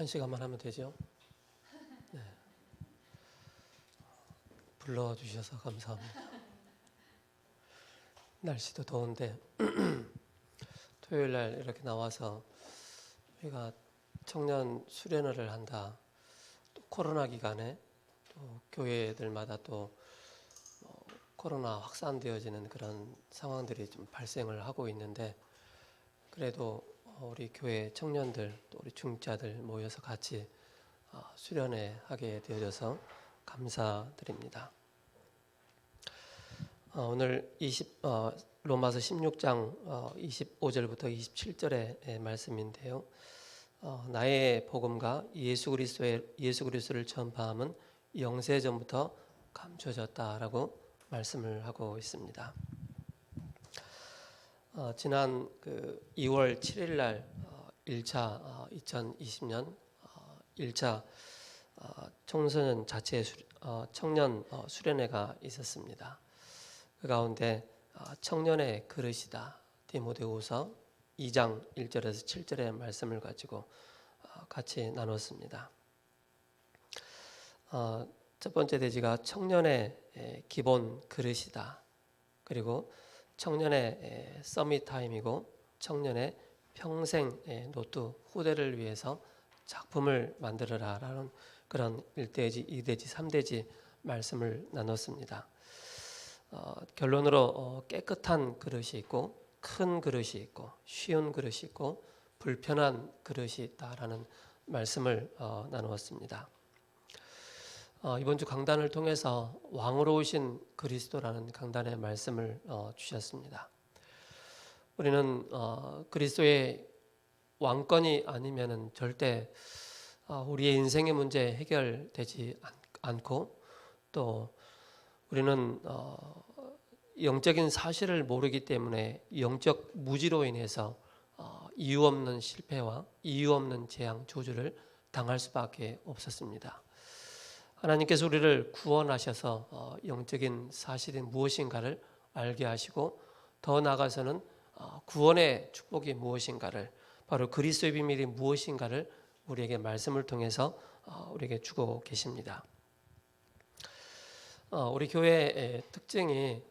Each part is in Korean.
한 시간만 하면 되죠? 네. 불러주셔서 감사합니다. 날씨도 더운데 토요일 날 이렇게 나와서 우리가 청년 수련회를 한다. 또 코로나 기간에 또 교회들마다 또 코로나 확산되어지는 그런 상황들이 좀 발생을 하고 있는데, 그래도 우리 교회 청년들 또 우리 중자들 모여서 같이 수련회 하게 되어져서 감사드립니다. 오늘 로마서 16장 25절부터 27절의 말씀인데요. 나의 복음과 예수 그리스도를 전파함은 영세 전부터 감춰졌다라고 말씀을 하고 있습니다. 지난 2월 7일 날 1차 2020년 1차 청소년 자체 청년 수련회가 있었습니다. 그 가운데 청년의 그릇이다, 디모데후서 2장 1절에서 7절의 말씀을 가지고 같이 나눴습니다. 첫 번째 대지가 청년의 기본 그릇이다. 그리고 청년의 서밋 타임이고 청년의 평생 노트 후대를 위해서 작품을 만들어라 라는 그런 1대지, 2대지, 3대지 말씀을 나눴습니다. 결론으로 깨끗한 그릇이 있고 큰 그릇이 있고 쉬운 그릇이 있고 불편한 그릇이 있다라는 말씀을 나누었습니다. 이번 주 강단을 통해서 왕으로 오신 그리스도라는 강단의 말씀을 주셨습니다. 우리는 그리스도의 왕권이 아니면은 절대 우리의 인생의 문제 해결되지 않고, 또 우리는 영적인 사실을 모르기 때문에 영적 무지로 인해서 이유 없는 실패와 이유 없는 재앙, 저주를 당할 수밖에 없었습니다. 하나님께서 우리를 구원하셔서 영적인 사실이 무엇인가를 알게 하시고, 더 나아가서는 구원의 축복이 무엇인가를, 바로 그리스도의 비밀이 무엇인가를 우리에게 말씀을 통해서 우리에게 주고 계십니다. 우리 교회의 특징이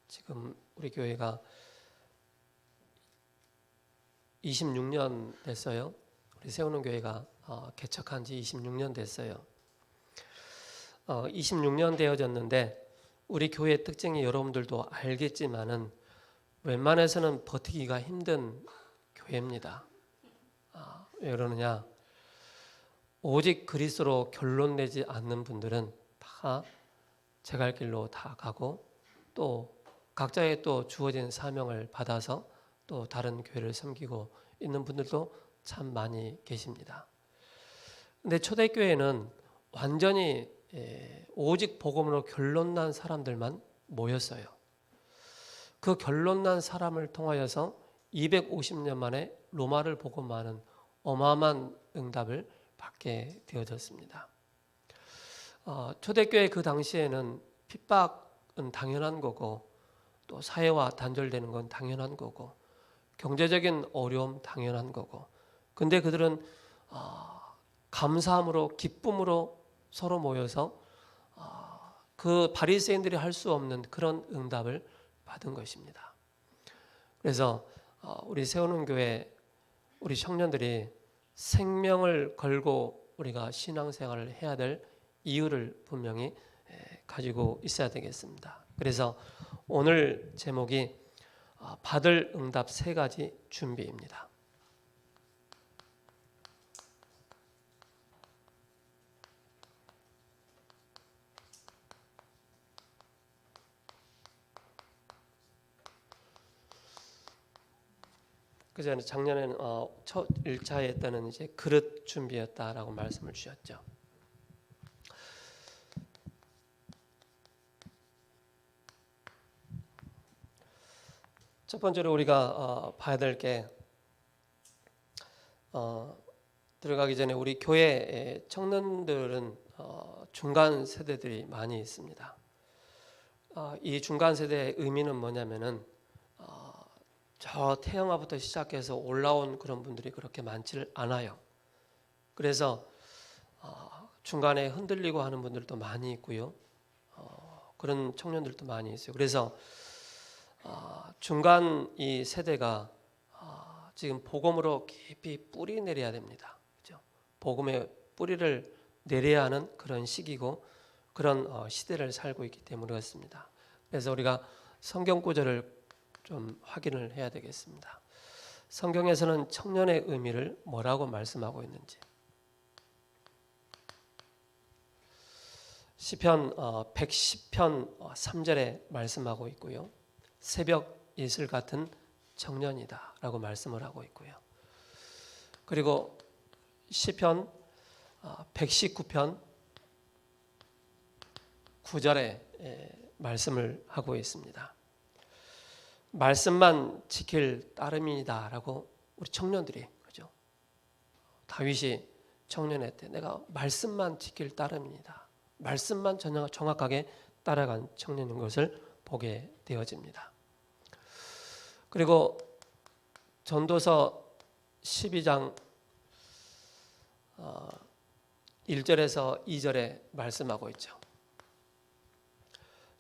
지금 우리 교회가 26년 됐어요. 우리 세우는 교회가 개척한 지 26년 됐어요. 26년 되어졌는데 우리 교회의 특징이 여러분들도 알겠지만은 웬만해서는 버티기가 힘든 교회입니다. 왜 그러느냐? 오직 그리스도로 결론 내지 않는 분들은 다 제 갈 길로 다 가고, 또 각자의 또 주어진 사명을 받아서 또 다른 교회를 섬기고 있는 분들도 참 많이 계십니다. 근데 초대교회는 완전히 오직 복음으로 결론난 사람들만 모였어요. 그 결론난 사람을 통하여서 250년 만에 로마를 복음하는 어마어마한 응답을 받게 되어졌습니다. 초대교회 그 당시에는 핍박은 당연한 거고, 또 사회와 단절되는 건 당연한 거고, 경제적인 어려움 당연한 거고, 근데 그들은 감사함으로 기쁨으로 서로 모여서 그 바리새인들이 할 수 없는 그런 응답을 받은 것입니다. 그래서 우리 세우는 교회 우리 청년들이 생명을 걸고 우리가 신앙생활을 해야 될 이유를 분명히 가지고 있어야 되겠습니다. 그래서 오늘 제목이 받을 응답 3가지 준비입니다. 그전에 작년에는 첫 1차에 때는 이제 그릇 준비였다라고 말씀을 주셨죠. 첫 번째로 우리가 봐야 될 게, 들어가기 전에 우리 교회 청년들은 중간 세대들이 많이 있습니다. 이 중간 세대의 의미는 뭐냐면은 저 태영아부터 시작해서 올라온 그런 분들이 그렇게 많지를 않아요. 그래서 중간에 흔들리고 하는 분들도 많이 있고요. 그런 청년들도 많이 있어요. 그래서 중간 이 세대가 지금 복음으로 깊이 뿌리 내려야 됩니다. 그렇죠? 복음의 뿌리를 내려야 하는 그런 시기고 그런 시대를 살고 있기 때문에 그렇습니다. 그래서 우리가 성경 구절을 좀 확인을 해야 되겠습니다. 성경에서는 청년의 의미를 뭐라고 말씀하고 있는지. 시편 110편 3절에 말씀하고 있고요. 새벽 이슬 같은 청년이다 라고 말씀을 하고 있고요. 그리고 시편 119편 9절에 말씀을 하고 있습니다. 말씀만 지킬 따름이다 라고 우리 청년들이, 그죠? 다윗이 청년의 때 내가 말씀만 지킬 따름이다, 말씀만 정확하게 따라간 청년인 것을 보게 되어집니다. 그리고 전도서 12장 1절에서 2절에 말씀하고 있죠.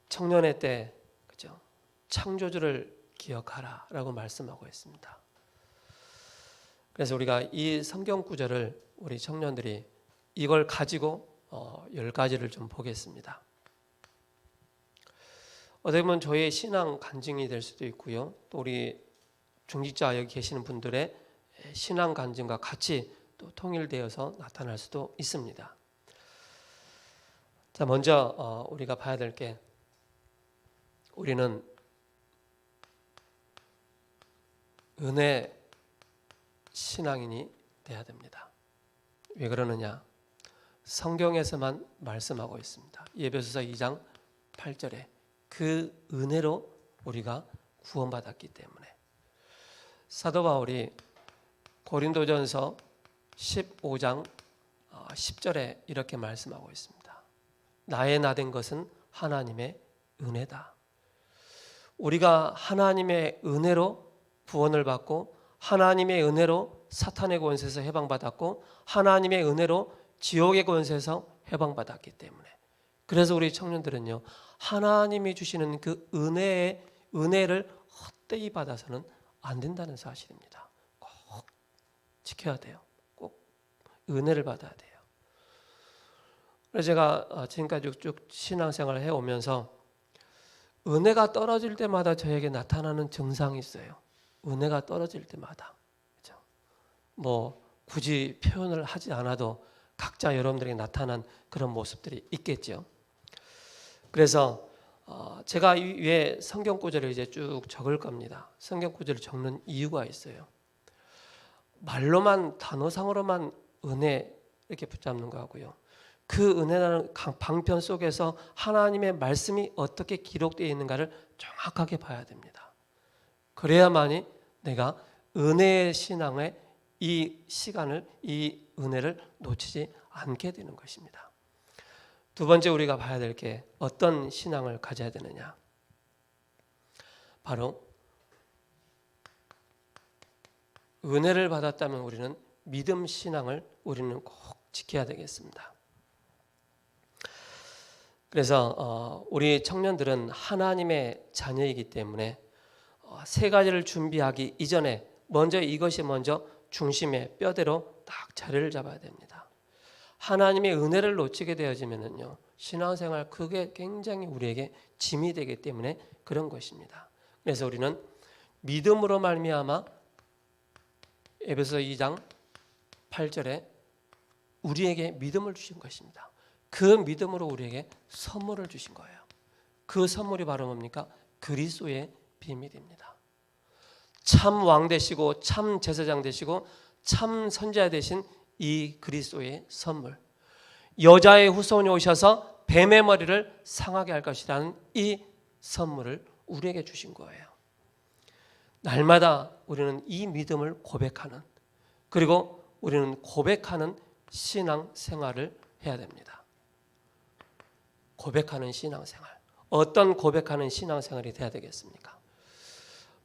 청년의 때, 그죠? 창조주를 기억하라 라고 말씀하고 있습니다. 그래서 우리가 이 성경 구절을 우리 청년들이 이걸 가지고 10가지를 좀 보겠습니다. 어떻게 보면 저의 신앙 간증이 될 수도 있고요. 또 우리 중직자 여기 계시는 분들의 신앙 간증과 같이 또 통일되어서 나타날 수도 있습니다. 자, 먼저 우리가 봐야 될 게, 우리는 은혜 신앙인이 돼야 됩니다. 왜 그러느냐? 성경에서만 말씀하고 있습니다. 에베소서 2장 8절에 그 은혜로 우리가 구원받았기 때문에. 사도 바울이 고린도전서 15장 10절에 이렇게 말씀하고 있습니다. 나의 나된 것은 하나님의 은혜다. 우리가 하나님의 은혜로 구원을 받고 하나님의 은혜로 사탄의 권세에서 해방받았고 하나님의 은혜로 지옥의 권세에서 해방받았기 때문에, 그래서 우리 청년들은요, 하나님이 주시는 그 은혜를 헛되이 받아서는 안 된다는 사실입니다. 꼭 지켜야 돼요. 꼭 은혜를 받아야 돼요. 그래서 제가 지금까지 쭉 신앙생활을 해오면서 은혜가 떨어질 때마다 저에게 나타나는 증상이 있어요. 은혜가 떨어질 때마다, 그렇죠? 뭐 굳이 표현을 하지 않아도 각자 여러분들에게 나타난 그런 모습들이 있겠죠. 그래서 제가 이 위에 성경 구절을 이제 쭉 적을 겁니다. 성경 구절을 적는 이유가 있어요. 말로만, 단어상으로만 은혜 이렇게 붙잡는 거하고요, 그 은혜라는 방편 속에서 하나님의 말씀이 어떻게 기록되어 있는가를 정확하게 봐야 됩니다. 그래야만이 내가 은혜의 신앙의 이 시간을, 이 은혜를 놓치지 않게 되는 것입니다. 두 번째 우리가 봐야 될 게 어떤 신앙을 가져야 되느냐. 바로 은혜를 받았다면 우리는 믿음 신앙을 우리는 꼭 지켜야 되겠습니다. 그래서 우리 청년들은 하나님의 자녀이기 때문에 세 가지를 준비하기 이전에 이것이 먼저 중심의 뼈대로 딱 자리를 잡아야 됩니다. 하나님의 은혜를 놓치게 되어지면은요, 신앙생활 그게 굉장히 우리에게 짐이 되기 때문에 그런 것입니다. 그래서 우리는 믿음으로 말미암아 에베소서 2장 8절에 우리에게 믿음을 주신 것입니다. 그 믿음으로 우리에게 선물을 주신 거예요. 그 선물이 바로 뭡니까? 그리스도의 비밀입니다. 참 왕 되시고 참 제사장 되시고 참 선지자 되신 이 그리스도의 선물, 여자의 후손이 오셔서 뱀의 머리를 상하게 할 것이라는 이 선물을 우리에게 주신 거예요. 날마다 우리는 이 믿음을 고백하는, 그리고 우리는 고백하는 신앙생활을 해야 됩니다. 고백하는 신앙생활. 어떤 고백하는 신앙생활이 돼야 되겠습니까?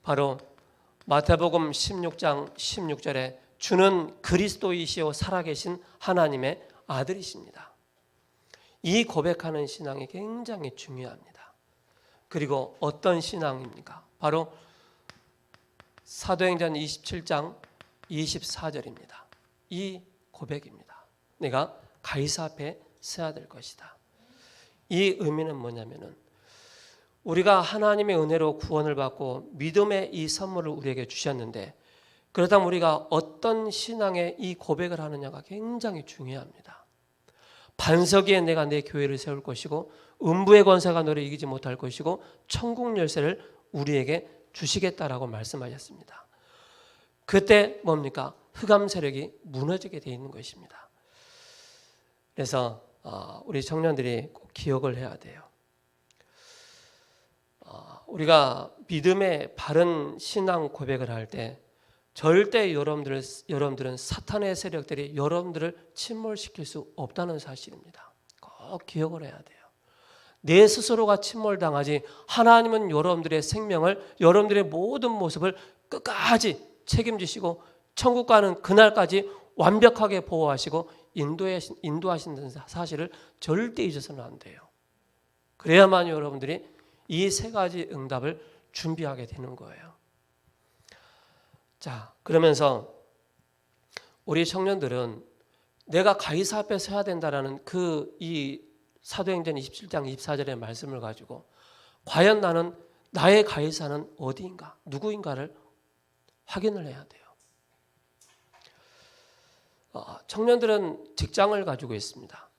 바로 마태복음 16장 16절에 주는 그리스도이시오 살아계신 하나님의 아들이십니다. 이 고백하는 신앙이 굉장히 중요합니다. 그리고 어떤 신앙입니까? 바로 사도행전 27장 24절입니다. 이 고백입니다. 내가 가이사 앞에 서야 될 것이다. 이 의미는 뭐냐면은 우리가 하나님의 은혜로 구원을 받고 믿음의 이 선물을 우리에게 주셨는데, 그렇다면 우리가 어떤 신앙의 이 고백을 하느냐가 굉장히 중요합니다. 반석 위에 내가 내 교회를 세울 것이고 음부의 권세가 너를 이기지 못할 것이고 천국 열쇠를 우리에게 주시겠다라고 말씀하셨습니다. 그때 뭡니까? 흑암 세력이 무너지게 되어 있는 것입니다. 그래서 우리 청년들이 꼭 기억을 해야 돼요. 우리가 믿음의 바른 신앙 고백을 할 때 절대 여러분들은 사탄의 세력들이 여러분들을 침몰시킬 수 없다는 사실입니다. 꼭 기억을 해야 돼요. 내 스스로가 침몰당하지 하나님은 여러분들의 생명을, 여러분들의 모든 모습을 끝까지 책임지시고 천국 가는 그날까지 완벽하게 보호하시고 인도하신다는 사실을 절대 잊어서는 안 돼요. 그래야만 여러분들이 이 세 가지 응답을 준비하게 되는 거예요. 자, 그러면서 우리 청년들은 내가 가이사 앞에 서야 된다라는 이 사도행전 27장 24절의 말씀을 가지고 과연 나는 나의 가이사는 어디인가, 누구인가를 확인을 해야 돼요. 청년들은 직장을 가지고 있습니다.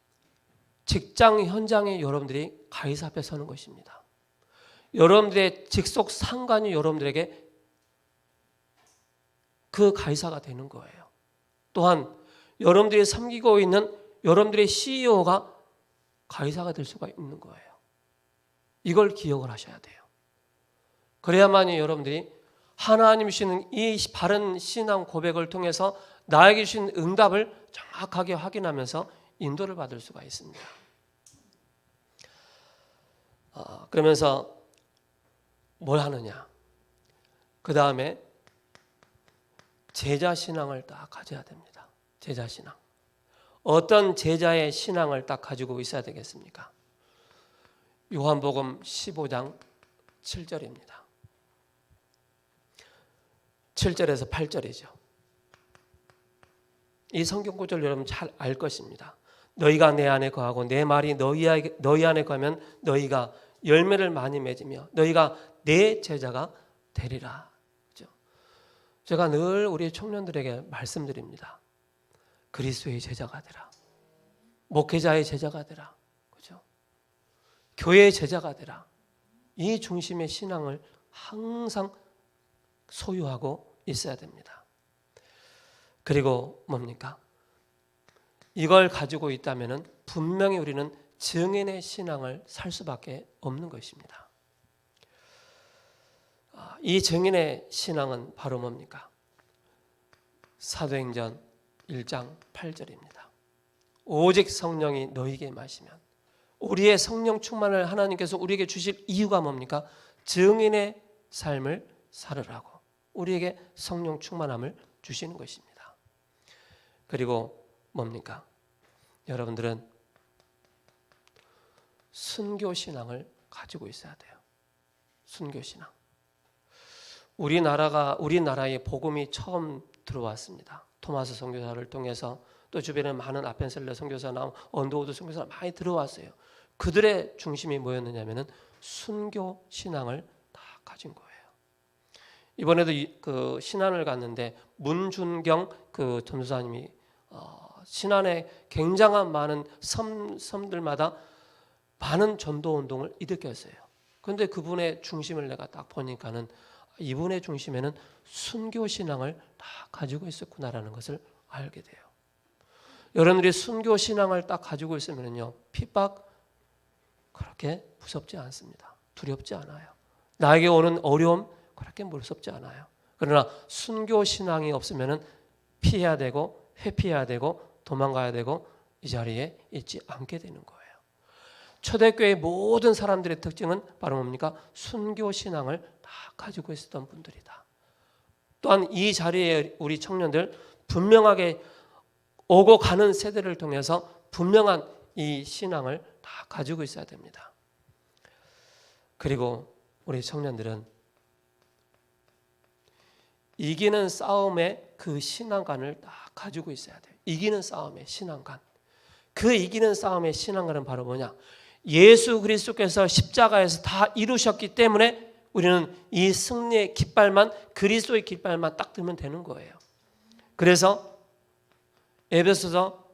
직장 현장에 여러분들이 가이사 앞에 서는 것입니다. 여러분들의 직속 상관이 여러분들에게 그 가이사가 되는 거예요. 또한 여러분들이 섬기고 있는 여러분들의 CEO가 가이사가 될 수가 있는 거예요. 이걸 기억을 하셔야 돼요. 그래야만이 여러분들이 하나님 주시는 이 바른 신앙 고백을 통해서 나에게 주신 응답을 정확하게 확인하면서 인도를 받을 수가 있습니다. 그러면서 뭘 하느냐? 그 다음에 제자 신앙을 딱 가져야 됩니다. 제자 신앙. 어떤 제자의 신앙을 딱 가지고 있어야 되겠습니까? 요한복음 15장 7절입니다. 7절에서 8절이죠. 이 성경 구절 여러분 잘 알 것입니다. 너희가 내 안에 거하고 내 말이 너희 안에 거하면 너희가 열매를 많이 맺으며 너희가 내 제자가 되리라. 그렇죠? 제가 늘 우리 청년들에게 말씀드립니다. 그리스도의 제자가 되라. 목회자의 제자가 되라. 그렇죠? 교회의 제자가 되라. 이 중심의 신앙을 항상 소유하고 있어야 됩니다. 그리고 뭡니까? 이걸 가지고 있다면 분명히 우리는 증인의 신앙을 살 수밖에 없는 것입니다. 이 증인의 신앙은 바로 뭡니까? 사도행전 1장 8절입니다. 오직 성령이 너희에게 임하시면, 우리의 성령 충만을 하나님께서 우리에게 주실 이유가 뭡니까? 증인의 삶을 살으라고 우리에게 성령 충만함을 주시는 것입니다. 그리고 뭡니까? 여러분들은 순교신앙을 가지고 있어야 돼요. 순교신앙. 우리나라에 복음이 처음 들어왔습니다. 토마스 선교사를 통해서 또 주변에 많은 아펜셀러 선교사나 언더우드 선교사가 많이 들어왔어요. 그들의 중심이 뭐였느냐면은 순교 신앙을 다 가진 거예요. 이번에도 그 신안을 갔는데 문준경 그 전도사님이 신안에 굉장한 많은 섬들마다 많은 전도 운동을 일으켰어요. 그런데 그분의 중심을 내가 딱 보니까는 이분의 중심에는 순교 신앙을 다 가지고 있었구나라는 것을 알게 돼요. 여러분들이 순교 신앙을 딱 가지고 있으면요, 핍박 그렇게 무섭지 않습니다. 두렵지 않아요. 나에게 오는 어려움 그렇게 무섭지 않아요. 그러나 순교 신앙이 없으면은 피해야 되고 회피해야 되고 도망가야 되고 이 자리에 있지 않게 되는 거예요. 초대교회의 모든 사람들의 특징은 바로 뭡니까? 순교 신앙을 다 가지고 있었던 분들이다. 또한 이 자리에 우리 청년들 분명하게 오고 가는 세대를 통해서 분명한 이 신앙을 다 가지고 있어야 됩니다. 그리고 우리 청년들은 이기는 싸움의 그 신앙관을 다 가지고 있어야 돼요. 이기는 싸움의 신앙관. 그 이기는 싸움의 신앙관은 바로 뭐냐? 예수 그리스도께서 십자가에서 다 이루셨기 때문에 우리는 이 승리의 깃발만, 그리스도의 깃발만 딱 들면 되는 거예요. 그래서 에베소서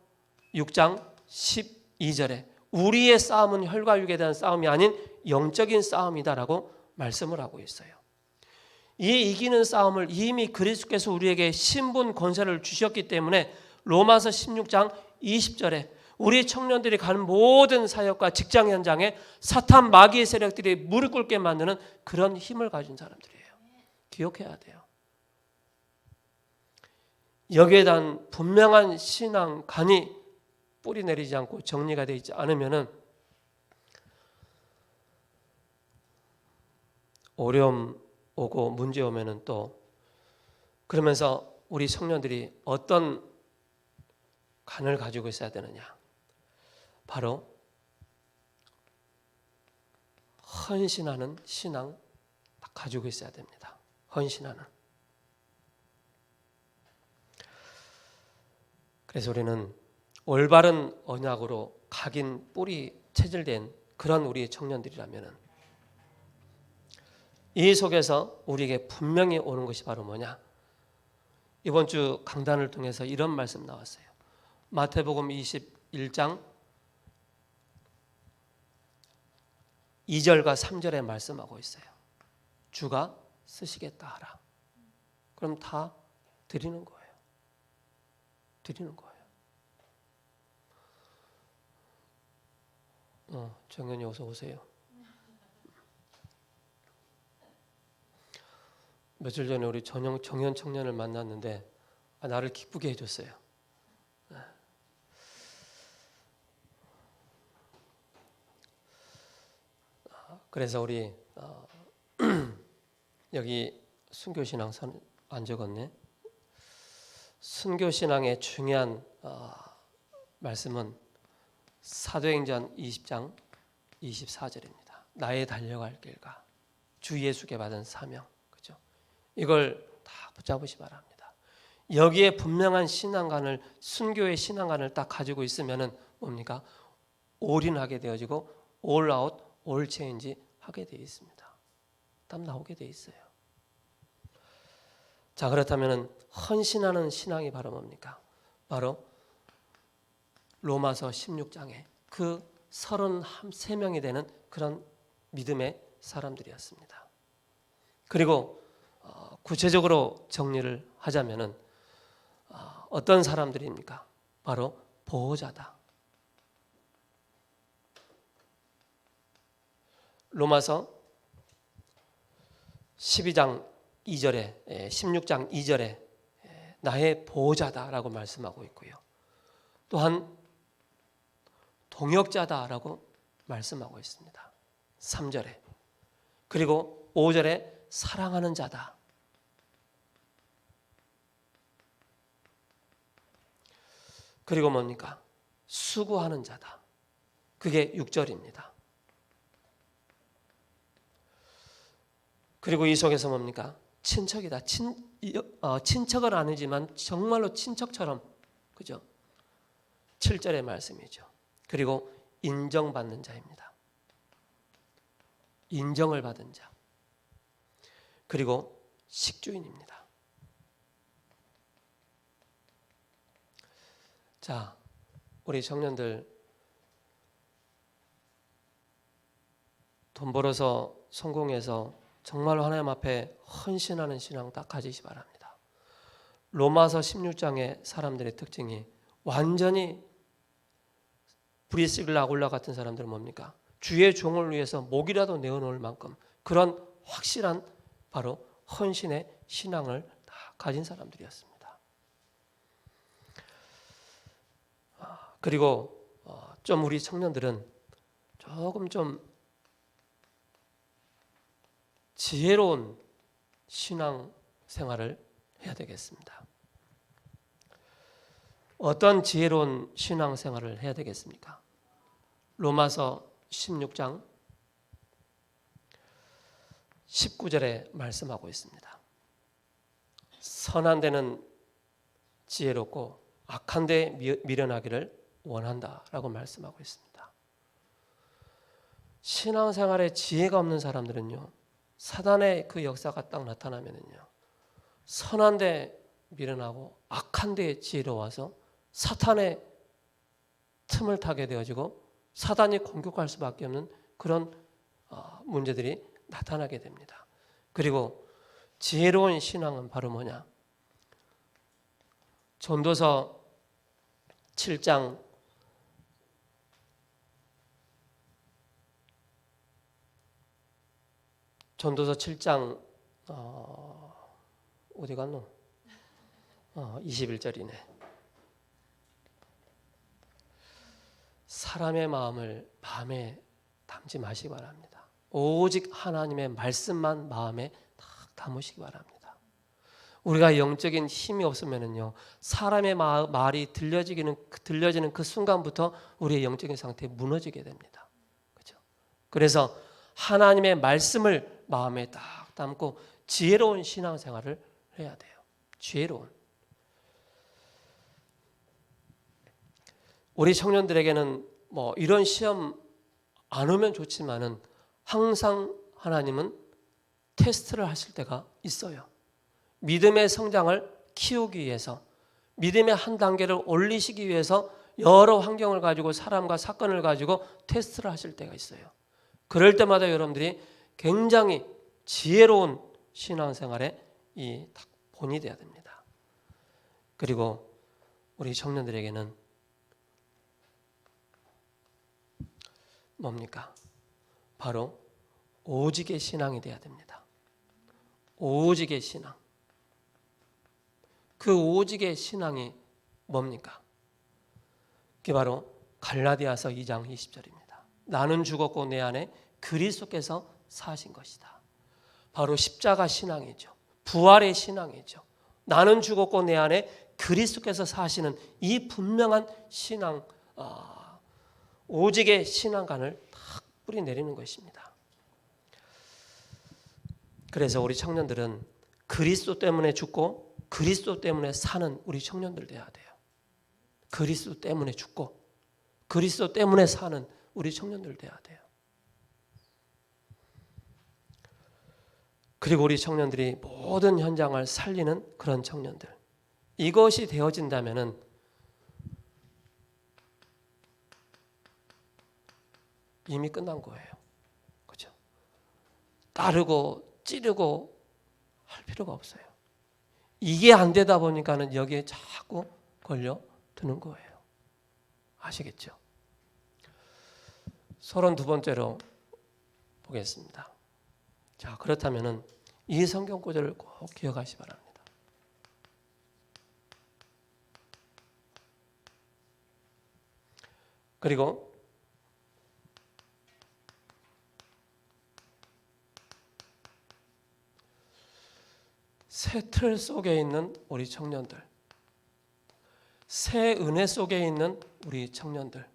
6장 12절에 우리의 싸움은 혈과 육에 대한 싸움이 아닌 영적인 싸움이다라고 말씀을 하고 있어요. 이 이기는 싸움을 이미 그리스도께서 우리에게 신분 권세를 주셨기 때문에 로마서 16장 20절에 우리 청년들이 가는 모든 사역과 직장 현장에 사탄 마귀의 세력들이 무릎 꿇게 만드는 그런 힘을 가진 사람들이에요. 기억해야 돼요. 여기에 대한 분명한 신앙관이 뿌리 내리지 않고 정리가 되어 있지 않으면은 어려움 오고 문제 오면은 또 그러면서 우리 청년들이 어떤 간을 가지고 있어야 되느냐? 바로 헌신하는 신앙 가지고 있어야 됩니다. 헌신하는. 그래서 우리는 올바른 언약으로 각인 뿌리 체질된 그런 우리 청년들이라면 이 속에서 우리에게 분명히 오는 것이 바로 뭐냐? 이번 주 강단을 통해서 이런 말씀 나왔어요. 마태복음 21장 2절과 3절에 말씀하고 있어요. 주가 쓰시겠다 하라. 그럼 다 드리는 거예요. 드리는 거예요. 정연이 어서 오세요. 며칠 전에 우리 정연 청년을 만났는데 나를 기쁘게 해줬어요. 그래서 우리 여기 순교신앙 안 적었네. 순교신앙의 중요한 말씀은 사도행전 20장 24절입니다. 나의 달려갈 길과 주 예수께 받은 사명, 그죠? 이걸 다 붙잡으시 바랍니다. 여기에 분명한 신앙관을, 순교의 신앙관을 딱 가지고 있으면은 뭡니까? 올인하게 되어지고 올아웃, 올체인지 하게 되어 있습니다. 답 나오게 되어 있어요. 자, 그렇다면은 헌신하는 신앙이 바로 뭡니까? 바로 로마서 16장에 그 33명이 되는 그런 믿음의 사람들이었습니다. 그리고 구체적으로 정리를 하자면은 어떤 사람들입니까? 바로 보호자다. 로마서 12장 2절에 16장 2절에 나의 보호자다라고 말씀하고 있고요. 또한 동역자다라고 말씀하고 있습니다. 3절에. 그리고 5절에 사랑하는 자다. 그리고 뭡니까? 수고하는 자다. 그게 6절입니다. 그리고 이 속에서 뭡니까? 친척이다. 친척은 아니지만 정말로 친척처럼, 그죠? 7절의 말씀이죠. 그리고 인정받는 자입니다. 인정을 받은 자. 그리고 식주인입니다. 자, 우리 청년들 돈 벌어서 성공해서 정말로 하나님 앞에 헌신하는 신앙 딱 가지시 바랍니다. 로마서 16장의 사람들의 특징이 완전히 브리스길라 아굴라 같은 사람들은 뭡니까? 주의 종을 위해서 목이라도 내어놓을 만큼 그런 확실한 바로 헌신의 신앙을 다 가진 사람들이었습니다. 그리고 좀 우리 청년들은 조금 좀 지혜로운 신앙 생활을 해야 되겠습니다. 어떤 지혜로운 신앙생활을 해야 되겠습니까? 로마서 16장 19절에 말씀하고 있습니다. 선한 데는 지혜롭고 악한 데 미련하기를 원한다라고 말씀하고 있습니다. 신앙생활에 지혜가 없는 사람들은요, 사단의 그 역사가 딱 나타나면은요, 선한 데 미련하고 악한 데 지혜로워서 사탄의 틈을 타게 되어지고 사단이 공격할 수밖에 없는 그런 문제들이 나타나게 됩니다. 그리고 지혜로운 신앙은 바로 뭐냐? 전도서 7장 21절이네. 사람의 마음을 마음에 담지 마시기 바랍니다. 오직 하나님의 말씀만 마음에 딱 담으시기 바랍니다. 우리가 영적인 힘이 없으면은요, 사람의 말이 들려지는 그 순간부터 우리의 영적인 상태에 무너지게 됩니다. 그렇죠? 그래서 하나님의 말씀을 마음에 딱 담고 지혜로운 신앙생활을 해야 돼요. 지혜로운. 우리 청년들에게는 뭐 이런 시험 안 오면 좋지만은 항상 하나님은 테스트를 하실 때가 있어요. 믿음의 성장을 키우기 위해서, 믿음의 한 단계를 올리시기 위해서 여러 환경을 가지고 사람과 사건을 가지고 테스트를 하실 때가 있어요. 그럴 때마다 여러분들이 굉장히 지혜로운 신앙생활에 이 본이 되어야 됩니다. 그리고 우리 청년들에게는 뭡니까? 바로 오직의 신앙이 되어야 됩니다. 오직의 신앙. 그 오직의 신앙이 뭡니까? 그게 바로 갈라디아서 2장 20절입니다. 나는 죽었고 내 안에 그리스도께서 사신 것이다. 바로 십자가 신앙이죠. 부활의 신앙이죠. 나는 죽었고 내 안에 그리스도께서 사시는 이 분명한 신앙, 오직의 신앙관을 탁 뿌리 내리는 것입니다. 그래서 우리 청년들은 그리스도 때문에 죽고 그리스도 때문에 사는 우리 청년들 돼야 돼요. 그리스도 때문에 죽고 그리스도 때문에 사는 우리 청년들 돼야 돼요. 그리고 우리 청년들이 모든 현장을 살리는 그런 청년들. 이것이 되어진다면은 이미 끝난 거예요. 그렇죠? 따르고 찌르고 할 필요가 없어요. 이게 안 되다 보니까는 여기에 자꾸 걸려 드는 거예요. 아시겠죠? 32번째로 보겠습니다. 자, 그렇다면은 이 성경 구절을 꼭 기억하시기 바랍니다. 그리고 새 틀 속에 있는 우리 청년들, 새 은혜 속에 있는 우리 청년들,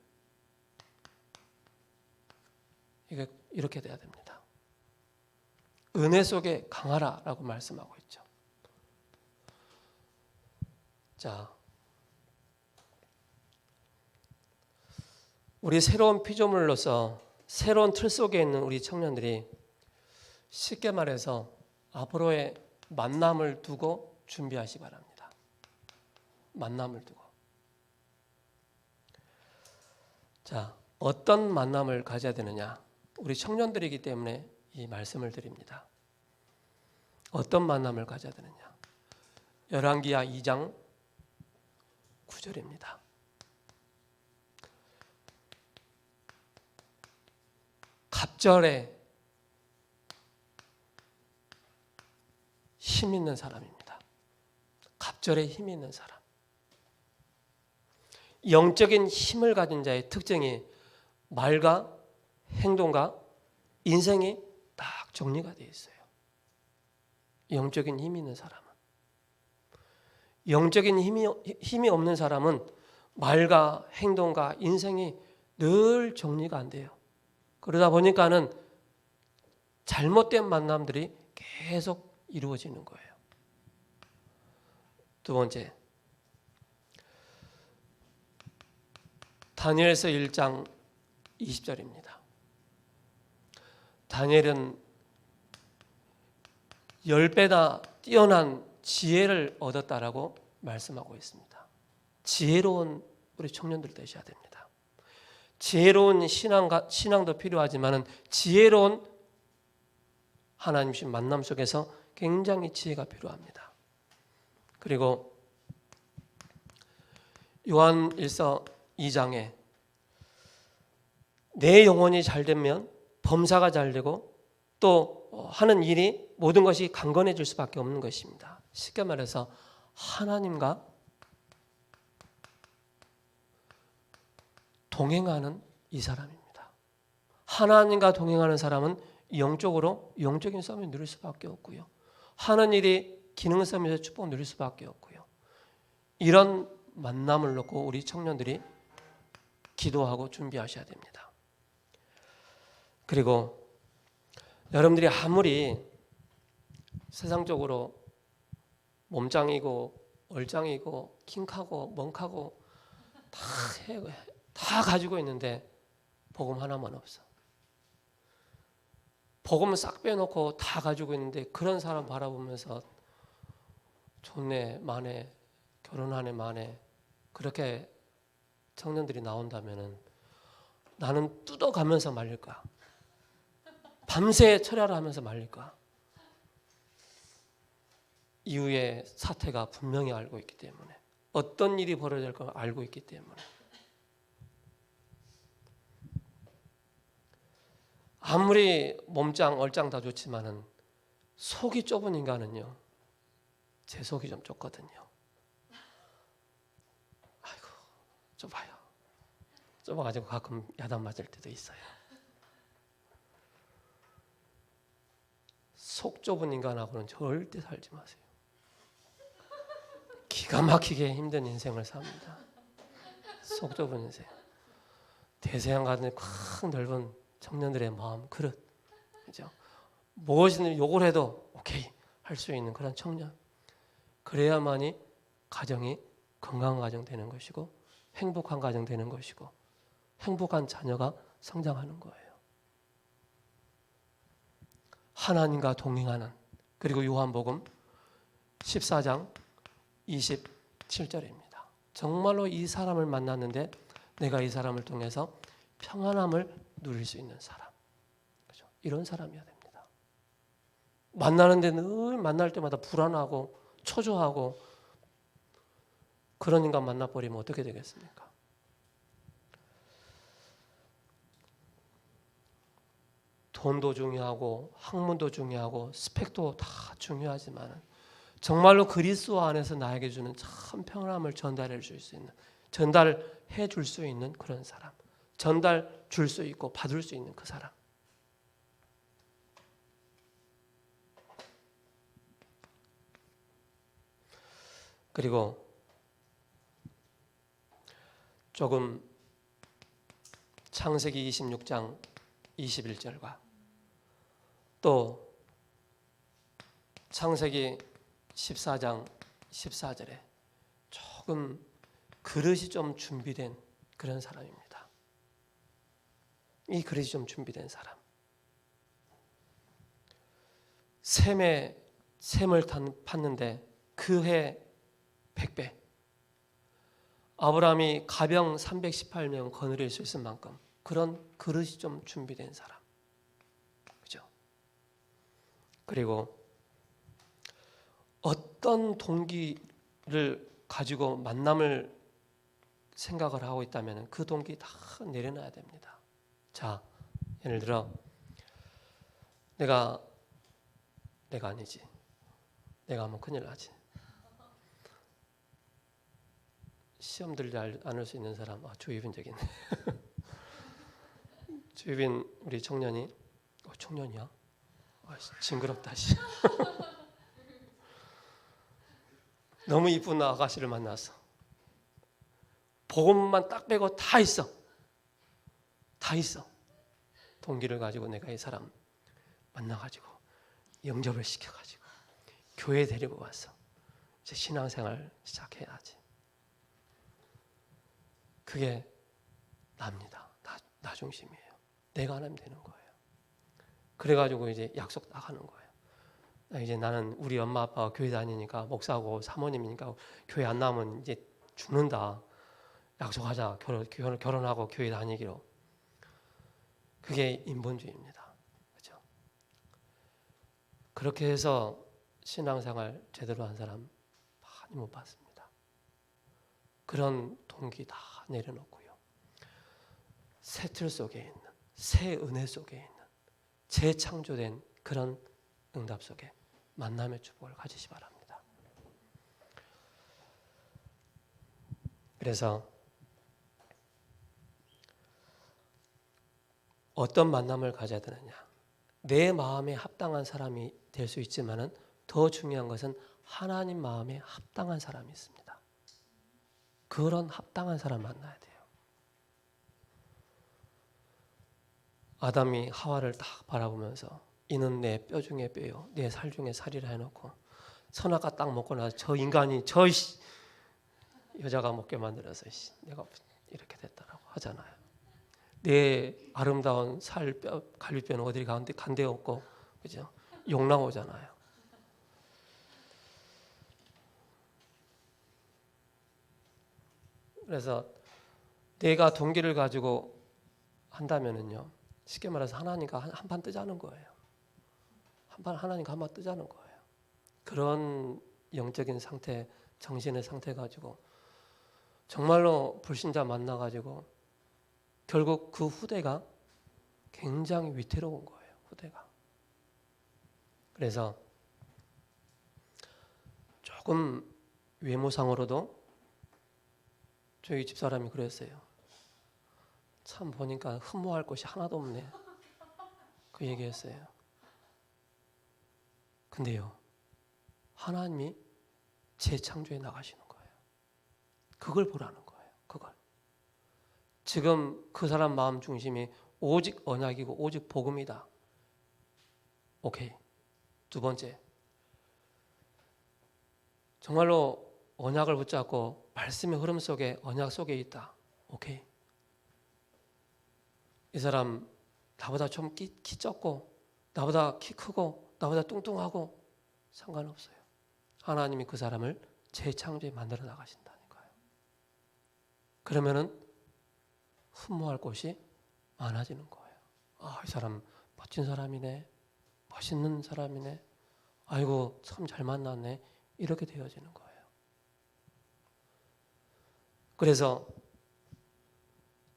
이게 이렇게 돼야 됩니다. 은혜 속에 강하라라고 말씀하고 있죠. 자, 우리 새로운 피조물로서 새로운 틀 속에 있는 우리 청년들이 쉽게 말해서 앞으로의 만남을 두고 준비하시기 바랍니다. 만남을 두고. 자, 어떤 만남을 가져야 되느냐? 우리 청년들이기 때문에 이 말씀을 드립니다. 어떤 만남을 가져야 되느냐? 열왕기하 2장 9절입니다. 갑절에 힘 있는 사람입니다. 갑절에 힘 있는 사람. 영적인 힘을 가진 자의 특징이 말과 행동과 인생이 딱 정리가 되어 있어요. 영적인 힘이 있는 사람은. 영적인 힘이 없는 사람은 말과 행동과 인생이 늘 정리가 안 돼요. 그러다 보니까는 잘못된 만남들이 계속 이루어지는 거예요. 두 번째, 다니엘서 1장 20절입니다. 다니엘은 10배나 뛰어난 지혜를 얻었다라고 말씀하고 있습니다. 지혜로운 우리 청년들 되셔야 됩니다. 지혜로운 신앙도 필요하지만 지혜로운 하나님과 만남 속에서 굉장히 지혜가 필요합니다. 그리고 요한일서 2장에 내 영혼이 잘 되면 범사가 잘 되고 또 하는 일이 모든 것이 강건해질 수밖에 없는 것입니다. 쉽게 말해서 하나님과 동행하는 이 사람입니다. 하나님과 동행하는 사람은 영적인 싸움을 누릴 수밖에 없고요. 하는 일이 기능 싸움에서 축복을 누릴 수밖에 없고요. 이런 만남을 놓고 우리 청년들이 기도하고 준비하셔야 됩니다. 그리고 여러분들이 아무리 세상적으로 몸짱이고 얼짱이고 킹카고 멍카고 다 가지고 있는데 복음 하나만 없어. 복음을 싹 빼놓고 다 가지고 있는데 그런 사람 바라보면서 좋네 마네 결혼하네 마네 그렇게 청년들이 나온다면은 나는 뜯어가면서 말릴 거야. 밤새 철야를 하면서 말릴 거야. 이후의 사태가 분명히 알고 있기 때문에 어떤 일이 벌어질 걸 알고 있기 때문에 아무리 몸짱 얼짱 다 좋지만은 속이 좁은 인간은요 제 속이 좀 좁거든요. 아이고 좁아요. 좁아가지고 가끔 야단 맞을 때도 있어요. 속 좁은 인간하고는 절대 살지 마세요. 기가 막히게 힘든 인생을 삽니다. 속 좁은 인생. 대서양 같은 큰 넓은 청년들의 마음 그릇, 그죠? 무엇이든 욕을 해도 오케이 할 수 있는 그런 청년. 그래야만이 가정이 건강한 가정 되는 것이고 행복한 가정 되는 것이고 행복한 자녀가 성장하는 거예요. 하나님과 동행하는 그리고 요한복음 14장 27절입니다. 정말로 이 사람을 만났는데 내가 이 사람을 통해서 평안함을 누릴 수 있는 사람. 그렇죠? 이런 사람이어야 됩니다. 만나는데 늘 만날 때마다 불안하고 초조하고 그런 인간 만나버리면 어떻게 되겠습니까? 돈도 중요하고 학문도 중요하고 스펙도 다 중요하지만 정말로 그리스도 안에서 나에게 주는 참 평안함을 전달해 줄 수 있는 그런 사람. 전달 줄 수 있고 받을 수 있는 그 사람. 그리고 조금 창세기 26장 21절과 또 창세기 14장 14절에 조금 그릇이 좀 준비된 그런 사람입니다. 이 그릇이 좀 준비된 사람. 셈을 팠는데 그 해 100배. 아브라함이 가병 318명 거느릴 수 있을 만큼 그런 그릇이 좀 준비된 사람. 그죠? 그리고 어떤 동기를 가지고 만남을 생각을 하고 있다면 그 동기 다 내려놔야 됩니다. 자, 예를 들어 내가 아니지. 내가 하면 큰일 나지. 시험 들지 않을 수 있는 사람, 조유빈 저기 있네. 조유빈 우리 청년이, 청년이야? 징그럽다. 너무 이쁜 아가씨를 만났어. 복음만 딱 빼고 다 있어. 다 있어. 동기를 가지고 내가 이 사람 만나가지고 영접을 시켜가지고 교회 데리고 와서 이제 신앙생활 시작해야지. 그게 납니다. 나 중심이에요. 내가 하나님 되는 거예요. 그래가지고 이제 약속 딱 하는 거예요. 이제 나는 우리 엄마 아빠가 교회 다니니까 목사고 사모님이니까 교회 안 나오면 이제 죽는다. 약속하자. 결혼하고 교회 다니기로. 그게 인본주의입니다. 그렇죠? 그렇게 해서 신앙생활 제대로 한 사람 많이 못 봤습니다. 그런 동기 다 내려놓고요. 새 틀 속에 있는, 새 은혜 속에 있는, 재창조된 그런 응답 속에 만남의 축복을 가지시 바랍니다. 그래서 어떤 만남을 가져야 되느냐? 내 마음에 합당한 사람이 될 수 있지만은 더 중요한 것은 하나님 마음에 합당한 사람이 있습니다. 그런 합당한 사람 만나야 돼요. 아담이 하와를 딱 바라보면서 이는 내 뼈 중에 뼈요, 내 살 중에 살이라 해놓고 선악과 딱 먹고 나서 저 인간이 저 여자가 먹게 만들어서 내가 이렇게 됐다라고 하잖아요. 내 아름다운 살, 뼈, 갈비뼈는 어디 간데 없고, 그죠? 욕 나오잖아요. 그래서 내가 동기를 가지고 한다면은요, 쉽게 말해서 하나님과 한판 뜨자는 거예요. 하나님과 한판 뜨자는 거예요. 그런 영적인 상태, 정신의 상태 가지고 정말로 불신자 만나가지고 결국 그 후대가 굉장히 위태로운 거예요. 후대가. 그래서 조금 외모상으로도 저희 집사람이 그랬어요. 참 보니까 흠모할 곳이 하나도 없네. 그 얘기했어요. 근데요, 하나님이 재창조해 나가시는 거예요. 그걸 보라는 거예요. 그걸. 지금 그 사람 마음 중심이 오직 언약이고 오직 복음이다. 오케이. 두 번째, 정말로 언약을 붙잡고 말씀의 흐름 속에 언약 속에 있다. 오케이. 이 사람 나보다 좀 키 작고 나보다 키 크고 나보다 뚱뚱하고 상관없어요. 하나님이 그 사람을 재창조해 만들어 나가신다니까요. 그러면은 흠모할 곳이 많아지는 거예요. 아, 이 사람 멋진 사람이네. 멋있는 사람이네. 아이고 참 잘 만났네. 이렇게 되어지는 거예요. 그래서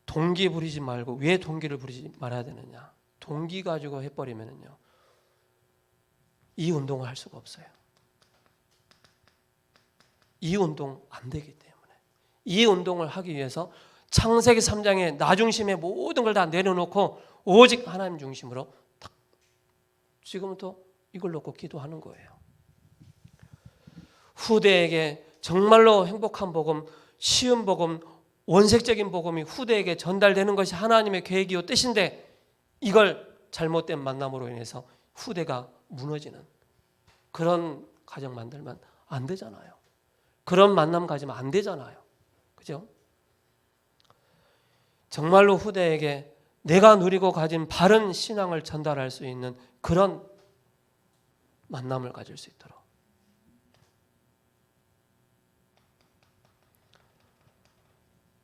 동기 부리지 말고 왜 동기를 부리지 말아야 되느냐? 동기 가지고 해버리면은요, 이 운동을 할 수가 없어요. 이 운동 안 되기 때문에 이 운동을 하기 위해서 창세기 3장에 나 중심의 모든 걸 다 내려놓고 오직 하나님 중심으로 딱 지금부터 이걸 놓고 기도하는 거예요. 후대에게 정말로 행복한 복음, 쉬운 복음, 원색적인 복음이 후대에게 전달되는 것이 하나님의 계획이요 뜻인데 이걸 잘못된 만남으로 인해서 후대가 무너지는 그런 가정 만들면 안 되잖아요. 그런 만남 가지면 안 되잖아요. 그죠? 정말로 후대에게 내가 누리고 가진 바른 신앙을 전달할 수 있는 그런 만남을 가질 수 있도록.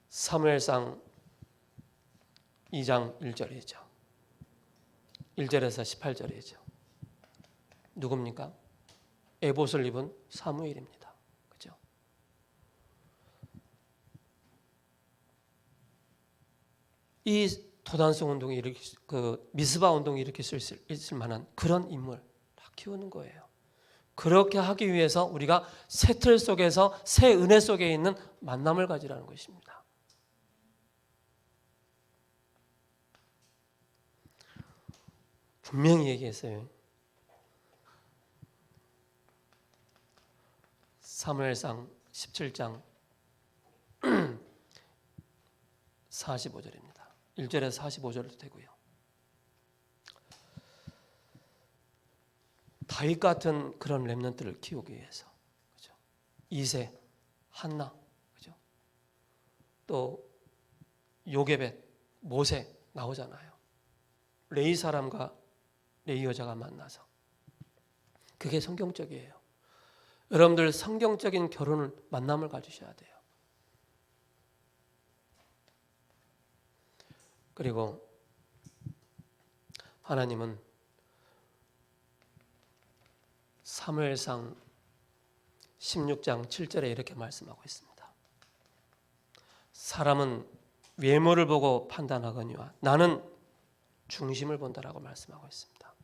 사무엘상 2장 1절이죠. 1절에서 18절이죠. 누굽니까? 에봇을 입은 사무엘입니다. 그죠? 이 도단성 운동이 미스바 운동이 일으킬 수 있을 만한 그런 인물 다 키우는 거예요. 그렇게 하기 위해서 우리가 새 틀 속에서 새 은혜 속에 있는 만남을 가지라는 것입니다. 분명히 얘기했어요. 사무엘상 17장 45절입니다. 1절에서 45절도 되고요. 다윗 같은 그런 렘넌트를 키우기 위해서, 그죠? 이세, 한나, 그죠? 또 요게벳, 모세 나오잖아요. 레위 사람과 레위 여자가 만나서, 그게 성경적이에요. 여러분들 성경적인 결혼을 만남을 가지셔야 돼요. 그리고 하나님은 사무엘상 16장 7절에 이렇게 말씀하고 있습니다. 사람은 외모를 보고 판단하거니와 나는 중심을 본다라고 말씀하고 있습니다.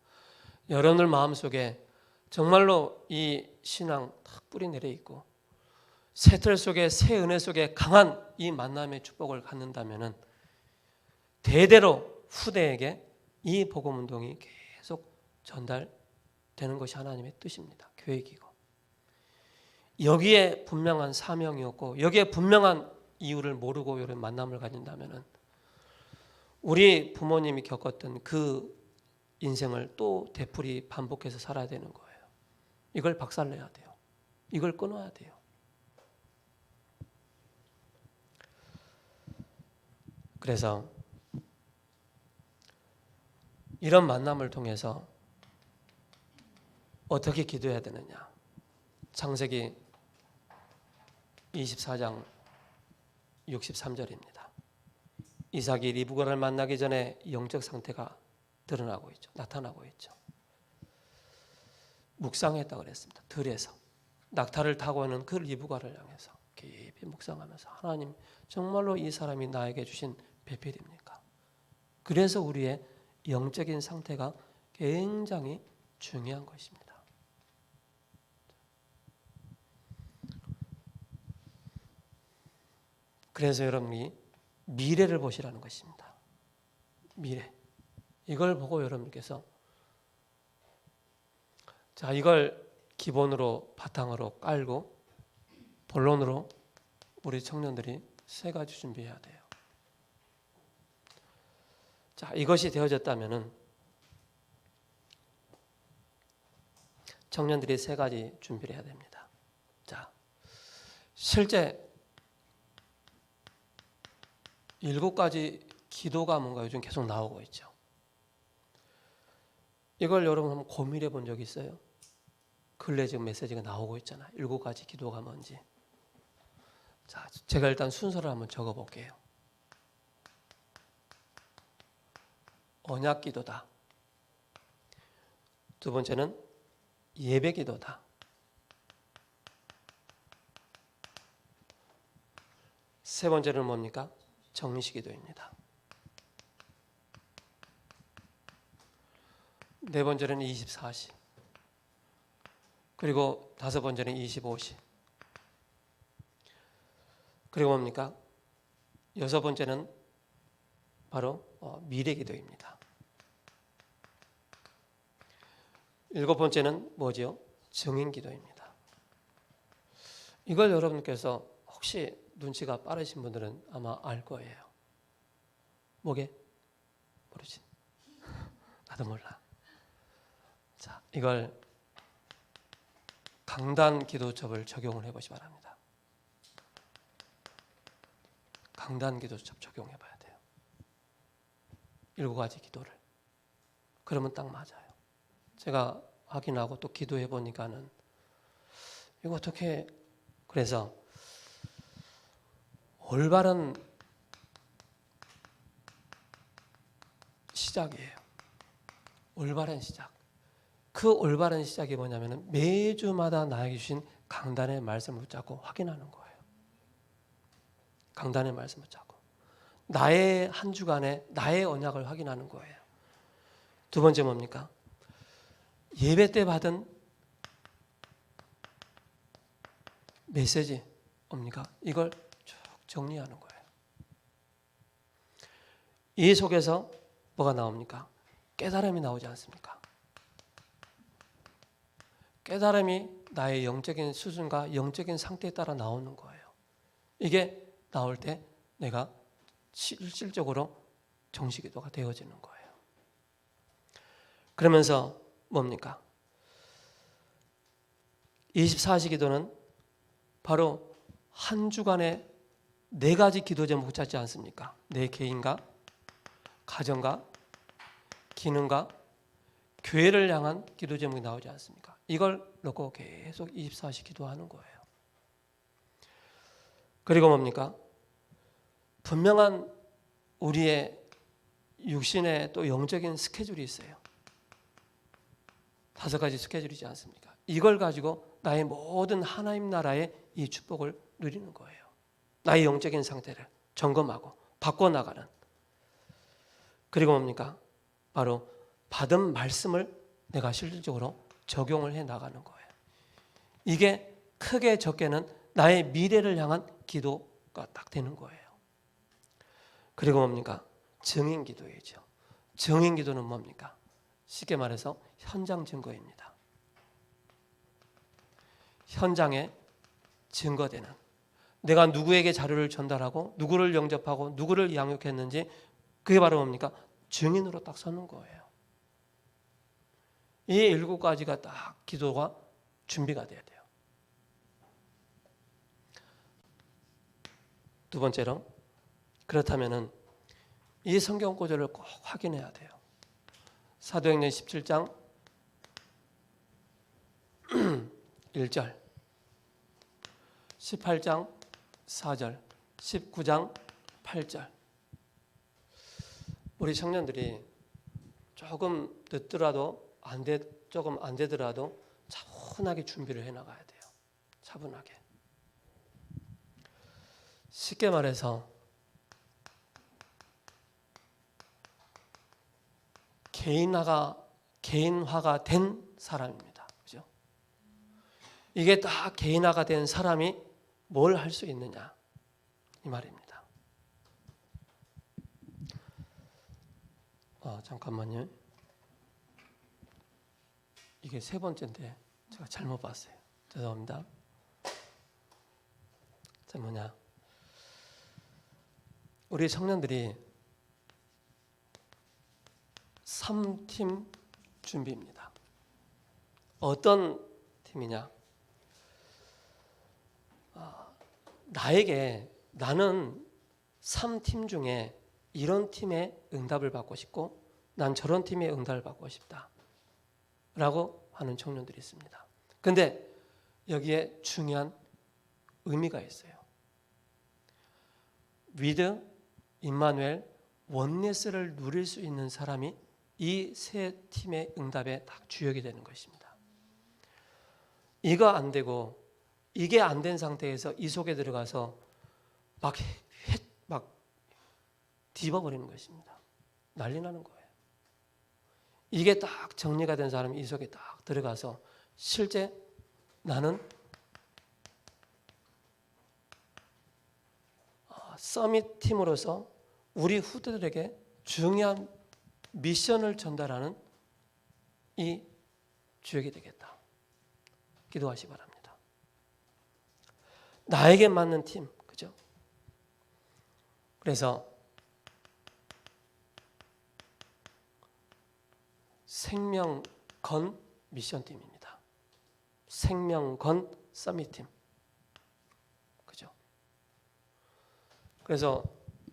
여러분들 마음속에 정말로 이 신앙 탁 뿌리 내려 있고 새틀 속에 새 은혜 속에 강한 이 만남의 축복을 갖는다면은 대대로 후대에게 이 복음 운동이 계속 전달되는 것이 하나님의 뜻입니다. 계획이고 여기에 분명한 사명이었고 여기에 분명한 이유를 모르고 이런 만남을 가진다면은 우리 부모님이 겪었던 그 인생을 또 되풀이 반복해서 살아야 되는 거예요. 이걸 박살내야 돼요. 이걸 끊어야 돼요. 그래서 이런 만남을 통해서 어떻게 기도해야 되느냐? 창세기 24장 63절입니다. 이삭이 리브가를 만나기 전에 영적 상태가 드러나고 있죠. 나타나고 있죠. 묵상했다고 그랬습니다. 들에서 낙타를 타고 오는 그 리브가를 향해서 깊이 묵상하면서 하나님 정말로 이 사람이 나에게 주신 배필입니까? 그래서 우리의 영적인 상태가 굉장히 중요한 것입니다. 그래서 여러분이 미래를 보시라는 것입니다. 미래. 이걸 보고 여러분께서 자, 이걸 기본으로 바탕으로 깔고 본론으로 우리 청년들이 세 가지 준비해야 돼요. 자, 이것이 되어졌다면은 청년들이 세 가지 준비를 해야 됩니다. 자, 실제 7가지 기도가 뭔가 요즘 계속 나오고 있죠. 이걸 여러분 한번 고민해 본 적 있어요? 근래 지금 메시지가 나오고 있잖아요. 7가지 기도가 뭔지. 자, 제가 일단 순서를 한번 적어 볼게요. 언약 기도다. 두 번째는 예배 기도다. 세 번째는 뭡니까? 정식 기도입니다. 네 번째는 24시. 그리고 다섯 번째는 25시. 그리고 뭡니까? 여섯 번째는 바로 미래 기도입니다. 일곱 번째는 뭐죠? 증인 기도입니다. 이걸 여러분께서 혹시 눈치가 빠르신 분들은 아마 알 거예요. 뭐게? 모르지? 나도 몰라. 자, 이걸 강단 기도첩을 적용을 해보시 기 바랍니다. 강단 기도첩 적용해 봐야 돼요. 7가지 기도를. 그러면 딱 맞아요. 제가 확인하고 또 기도해 보니까는 이거 어떻게, 그래서 올바른 시작이에요. 올바른 시작. 그 올바른 시작이 뭐냐면 매주마다 나에게 주신 강단의 말씀을 붙잡고 확인하는 거예요. 강단의 말씀을 붙잡고 나의 한 주간에 나의 언약을 확인하는 거예요. 두 번째 뭡니까? 예배 때 받은 메시지 뭡니까? 이걸 쭉 정리하는 거예요. 이 속에서 뭐가 나옵니까? 깨달음이 나오지 않습니까? 깨달음이 나의 영적인 수준과 영적인 상태에 따라 나오는 거예요. 이게 나올 때 내가 실질적으로 정식기도가 되어지는 거예요. 그러면서 뭡니까? 24시 기도는 바로 한 주간에 4가지 기도 제목을 찾지 않습니까? 내 개인과 가정과 기능과 교회를 향한 기도 제목이 나오지 않습니까? 이걸 놓고 계속 24시 기도하는 거예요. 그리고 뭡니까? 분명한 우리의 육신의 또 영적인 스케줄이 있어요. 5가지 스케줄이지 않습니까? 이걸 가지고 나의 모든 하나님 나라의 이 축복을 누리는 거예요. 나의 영적인 상태를 점검하고 바꿔나가는. 그리고 뭡니까? 바로 받은 말씀을 내가 실질적으로 적용을 해 나가는 거예요. 이게 크게 적게는 나의 미래를 향한 기도가 딱 되는 거예요. 그리고 뭡니까? 증인 기도이죠. 증인 기도는 뭡니까? 쉽게 말해서 현장 증거입니다. 현장에 증거되는, 내가 누구에게 자료를 전달하고 누구를 영접하고 누구를 양육했는지, 그게 바로 뭡니까? 증인으로 딱 서는 거예요. 이 7가지가 딱 기도가 준비가 돼야 돼요. 두 번째로, 그렇다면은 이 성경 구절을 꼭 확인해야 돼요. 사도행전 17장 1절, 18장 4절, 19장 8절. 우리 청년들이 조금 늦더라도 조금 안 되더라도 차분하게 준비를 해 나가야 돼요. 차분하게. 쉽게 말해서 개인화가 된 사람입니다. 그죠? 이게 다 개인화가 된 사람이 뭘 할 수 있느냐, 이 말입니다. 잠깐만요. 이게 3번째인데 제가 잘못 봤어요. 죄송합니다. 자, 우리 청년들이 3팀 준비입니다. 어떤 팀이냐? 나는 3팀 중에 이런 팀의 응답을 받고 싶고 난 저런 팀의 응답을 받고 싶다 라고 하는 청년들이 있습니다. 근데 여기에 중요한 의미가 있어요. 위드, 임마누엘, 원네스를 누릴 수 있는 사람이 이 3팀의 응답의 딱 주역이 되는 것입니다. 이거 안 되고 이게 안 된 상태에서 이 속에 들어가서 막 뒤집어버리는 것입니다. 난리 나는 거예요. 이게 딱 정리가 된 사람이 이 속에 딱 들어가서 실제 나는 서밋 팀으로서 우리 후대들에게 중요한 미션을 전달하는 이 주역이 되겠다. 기도하시기 바랍니다. 나에게 맞는 팀, 그죠? 그래서 생명건 미션팀입니다. 생명건 서밋팀. 그죠? 그래서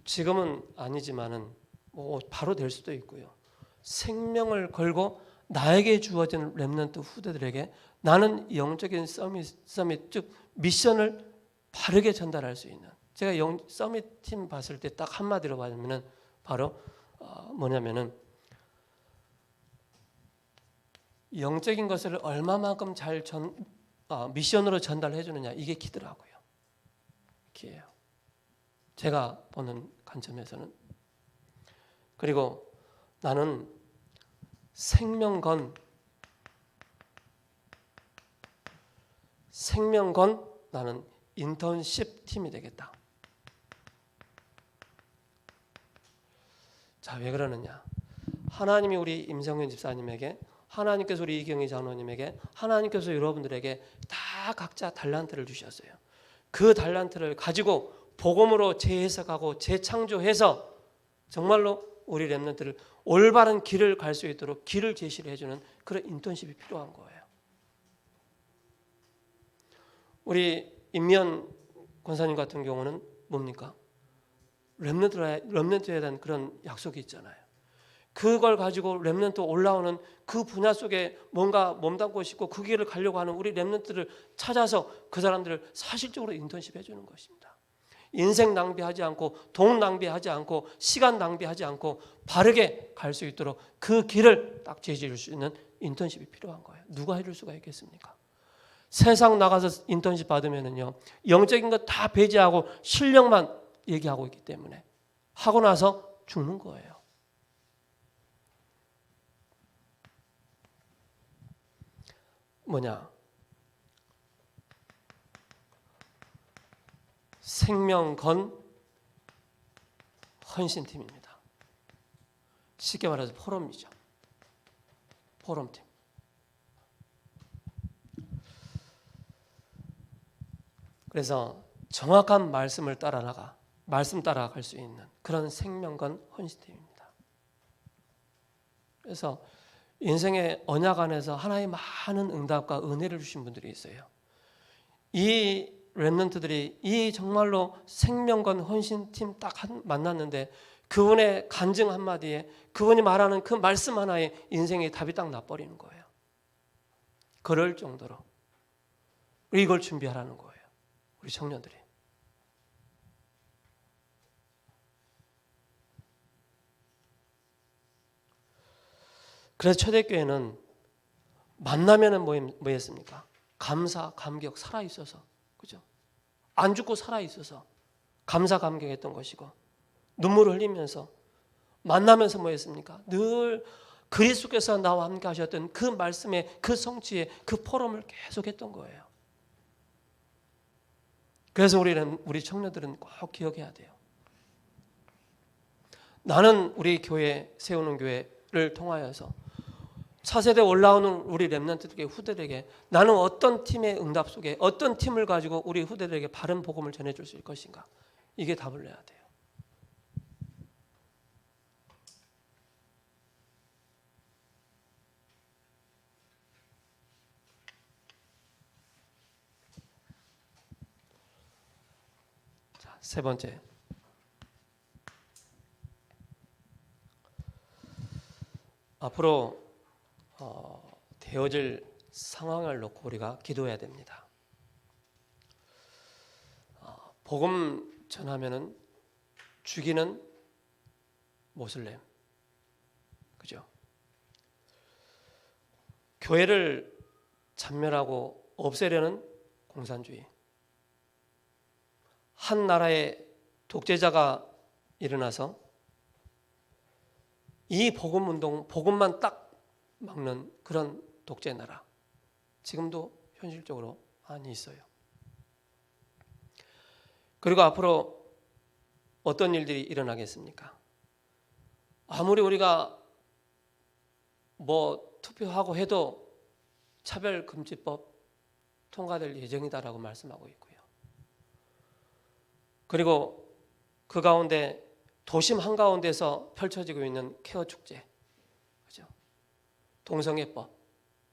지금은 아니지만은 뭐 바로 될 수도 있고요. 생명을 걸고 나에게 주어진 렘넌트 후대들에게 나는 영적인 서밋 즉 미션을 바르게 전달할 수 있는, 제가 서밋 팀 봤을 때 딱 한마디로 말하면은 바로 뭐냐면은 영적인 것을 얼마만큼 잘 미션으로 전달해 주느냐, 이게 키더라고요. 키예요. 제가 보는 관점에서는. 그리고 나는 생명건 나는 인턴십 팀이 되겠다. 자, 왜 그러느냐? 하나님이 우리 임성윤 집사님에게, 하나님께서 우리 이경희 장로님에게, 하나님께서 여러분들에게 다 각자 달란트를 주셨어요. 그 달란트를 가지고 복음으로 재해석하고 재창조해서 정말로 우리 렘넌트를 올바른 길을 갈 수 있도록 길을 제시를 해주는 그런 인턴십이 필요한 거예요. 우리 임미연 권사님 같은 경우는 뭡니까? 렘넌트에 대한 그런 약속이 있잖아요. 그걸 가지고 렘넌트 올라오는 그 분야 속에 뭔가 몸담고 싶고 그 길을 가려고 하는 우리 렘넌트를 찾아서 그 사람들을 사실적으로 인턴십 해주는 것입니다. 인생 낭비하지 않고 돈 낭비하지 않고 시간 낭비하지 않고 바르게 갈 수 있도록 그 길을 딱 제시해 줄 수 있는 인턴십이 필요한 거예요. 누가 해줄 수가 있겠습니까? 세상 나가서 인턴십 받으면은요, 영적인 거 다 배제하고 실력만 얘기하고 있기 때문에 하고 나서 죽는 거예요. 뭐냐? 생명 건 헌신팀입니다. 쉽게 말해서 포럼이죠. 포럼팀. 그래서 정확한 말씀을 말씀 따라갈 수 있는 그런 생명건 헌신팀입니다. 그래서 인생의 언약 안에서 하나의 많은 응답과 은혜를 주신 분들이 있어요. 이 렘넌트들이 이 정말로 생명건 헌신팀 딱 만났는데 그분의 간증 한마디에 그분이 말하는 그 말씀 하나에 인생의 답이 딱 나버리는 거예요. 그럴 정도로 이걸 준비하라는 거예요. 우리 청년들이. 그래서 초대교회는 만나면은 뭐였습니까? 감사, 감격, 살아있어서. 그죠? 안 죽고 살아있어서 감사, 감격했던 것이고 눈물을 흘리면서 만나면서 뭐였습니까? 늘 그리스도께서 나와 함께 하셨던 그 말씀의 그 성취의 그 포럼을 계속했던 거예요. 그래서 우리 청년들은 꼭 기억해야 돼요. 나는 우리 교회 세우는 교회를 통하여서 차세대 올라오는 우리 렘넌트들에게 후대들에게 나는 어떤 팀의 응답 속에 어떤 팀을 가지고 우리 후대들에게 바른 복음을 전해줄 수 있을 것인가? 이게 답을 내야 돼요. 자, 세 번째. 앞으로 되어질 상황을 놓고 우리가 기도해야 됩니다. 복음 전하면은 죽이는 모슬렘, 그죠? 교회를 잔멸하고 없애려는 공산주의, 한 나라의 독재자가 일어나서 이 복음 운동, 복음만 딱 막는 그런 독재 나라, 지금도 현실적으로 많이 있어요. 그리고 앞으로 어떤 일들이 일어나겠습니까? 아무리 우리가 투표하고 해도 차별금지법 통과될 예정이다라고 말씀하고 있고요. 그리고 그 가운데 도심 한가운데서 펼쳐지고 있는 케어 축제, 그죠? 동성애법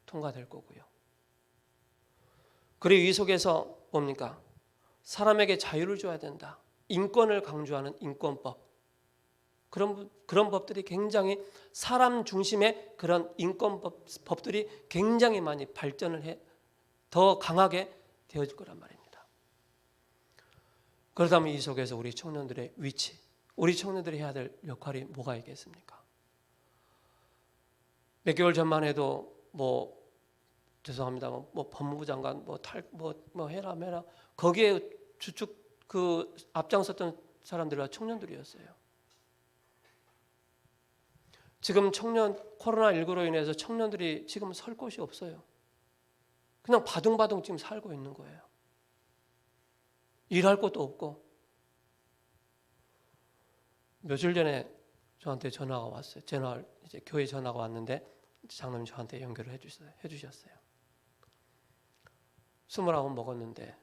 통과될 거고요. 그리고 이 속에서 뭡니까? 사람에게 자유를 줘야 된다. 인권을 강조하는 인권법. 그런 법들이 굉장히 사람 중심의 그런 인권법들이 굉장히 많이 발전을 해 더 강하게 되어질 거란 말입니다. 그렇다면 이 속에서 우리 청년들의 위치, 우리 청년들이 해야 될 역할이 뭐가 있겠습니까? 몇 개월 전만 해도 죄송합니다. 법무부 장관 해라 메라 거기에 주축 그 앞장섰던 사람들과 청년들이었어요. 지금 코로나19로 인해서 청년들이 지금 설 곳이 없어요. 그냥 바둥바둥 지금 살고 있는 거예요. 일할 곳도 없고. 며칠 전에 저한테 전화가 왔어요. 이제 교회 전화가 왔는데 장로님 저한테 연결을 해주셨어요. 29 먹었는데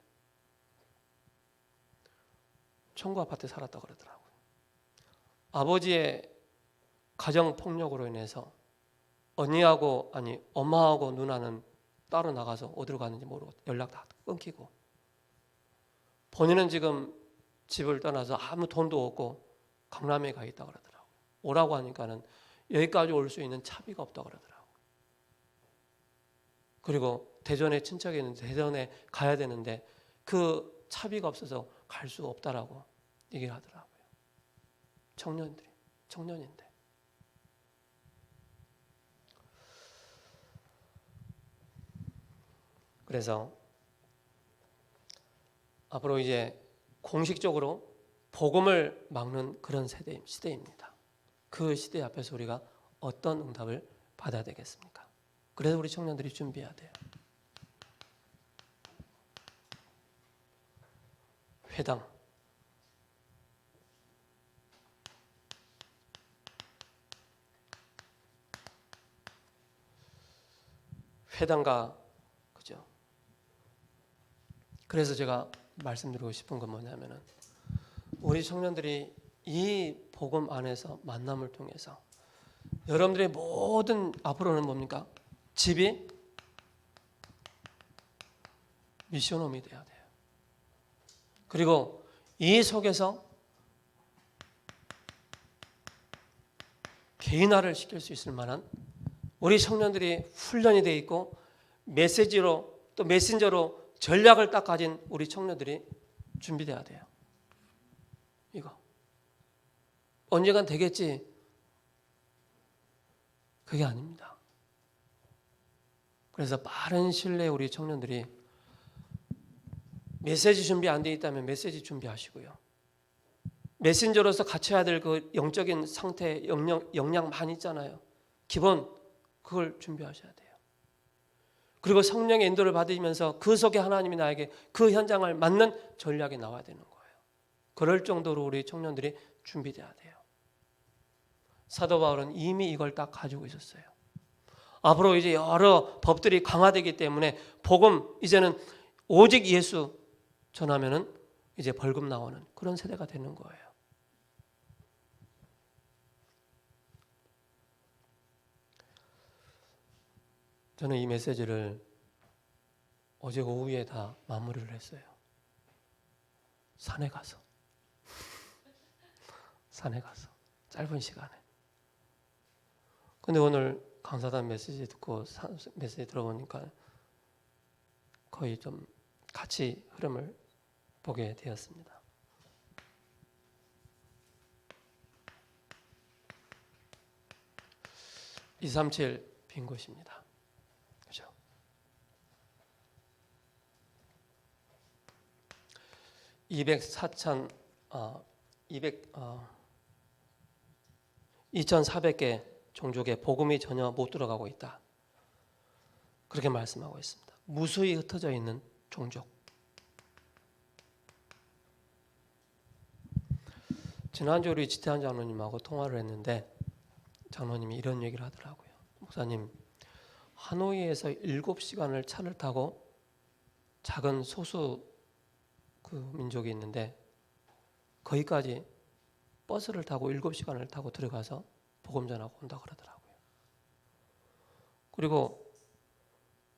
청구 아파트에 살았다 그러더라고요. 아버지의 가정 폭력으로 인해서 엄마하고 누나는 따로 나가서 어디로 가는지 모르고 연락 다 끊기고, 본인은 지금 집을 떠나서 아무 돈도 없고 강남에 가 있다 그러더라고요. 오라고 하니까는 여기까지 올 수 있는 차비가 없다 그러더라고요. 그리고 대전에 친척이 있는데 대전에 가야 되는데 그 차비가 없어서 갈 수 없다라고 얘기를 하더라고요. 청년인데. 그래서 앞으로 이제 공식적으로 복음을 막는 그런 시대입니다. 그 시대 앞에서 우리가 어떤 응답을 받아야 되겠습니까? 그래서 우리 청년들이 준비해야 돼요. 회당가, 그죠? 그래서 제가 말씀드리고 싶은 건 뭐냐면은, 우리 청년들이 이 복음 안에서 만남을 통해서 여러분들의 모든 앞으로는 뭡니까? 집이 미션홈이 돼야 돼요. 그리고 이 속에서 개인화를 시킬 수 있을 만한 우리 청년들이 훈련이 되어 있고 메시지로 또 메신저로 전략을 딱 가진 우리 청년들이 준비돼야 돼요. 이거 언젠간 되겠지, 그게 아닙니다. 그래서 빠른 시일 내에 우리 청년들이 메시지 준비 안 돼 있다면 메시지 준비하시고요. 메신저로서 갖춰야 될 그 영적인 상태, 역량 많이 있잖아요. 기본 그걸 준비하셔야 돼요. 그리고 성령의 인도를 받으면서 그 속에 하나님이 나에게 그 현장을 맞는 전략이 나와야 되는 거예요. 그럴 정도로 우리 청년들이 준비돼야 돼요. 사도 바울은 이미 이걸 딱 가지고 있었어요. 앞으로 이제 여러 법들이 강화되기 때문에 복음 이제는 오직 예수 전하면은 이제 벌금 나오는 그런 세대가 되는 거예요. 저는 이 메시지를 어제 오후에 다 마무리를 했어요. 산에 가서 짧은 시간에. 근데 오늘 강사단 메시지 듣고 메시지 들어보니까 거의 좀 같이 흐름을 보게 되었습니다. (237) 빈 곳입니다. 그죠? 2,400개 종족에 복음이 전혀 못 들어가고 있다. 그렇게 말씀하고 있습니다. 무수히 흩어져 있는 종족. 지난주 우리 지태한 장로님하고 통화를 했는데 장로님이 이런 얘기를 하더라고요. 목사님, 하노이에서 7시간을 차를 타고 작은 소수 그 민족이 있는데 거기까지 버스를 타고 7시간을 타고 들어가서 복음 전하고 온다 그러더라고요. 그리고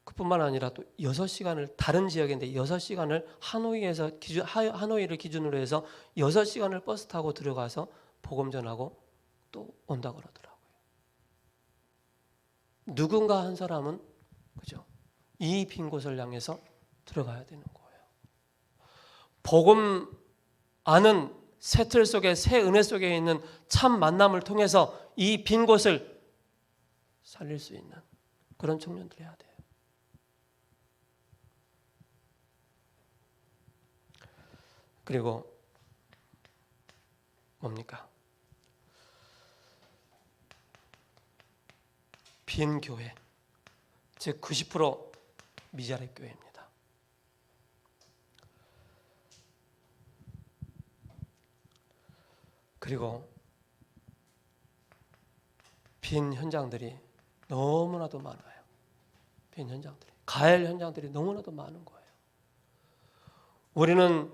그뿐만 아니라 또 6시간을 다른 지역인데 6시간을 하노이를 기준으로 해서 6시간을 버스 타고 들어가서 복음 전하고 또 온다 그러더라고요. 누군가 한 사람은 그죠? 이 빈 곳을 향해서 들어가야 되는 거예요. 복음 아는 새 틀 속에 새 은혜 속에 있는 참 만남을 통해서 이 빈 곳을 살릴 수 있는 그런 청년들이 해야 돼요. 그리고 뭡니까? 빈 교회, 즉 90% 미자립 교회입니다. 그리고 빈 현장들이 너무나도 많아요. 빈 현장들이, 가엘 현장들이 너무나도 많은 거예요. 우리는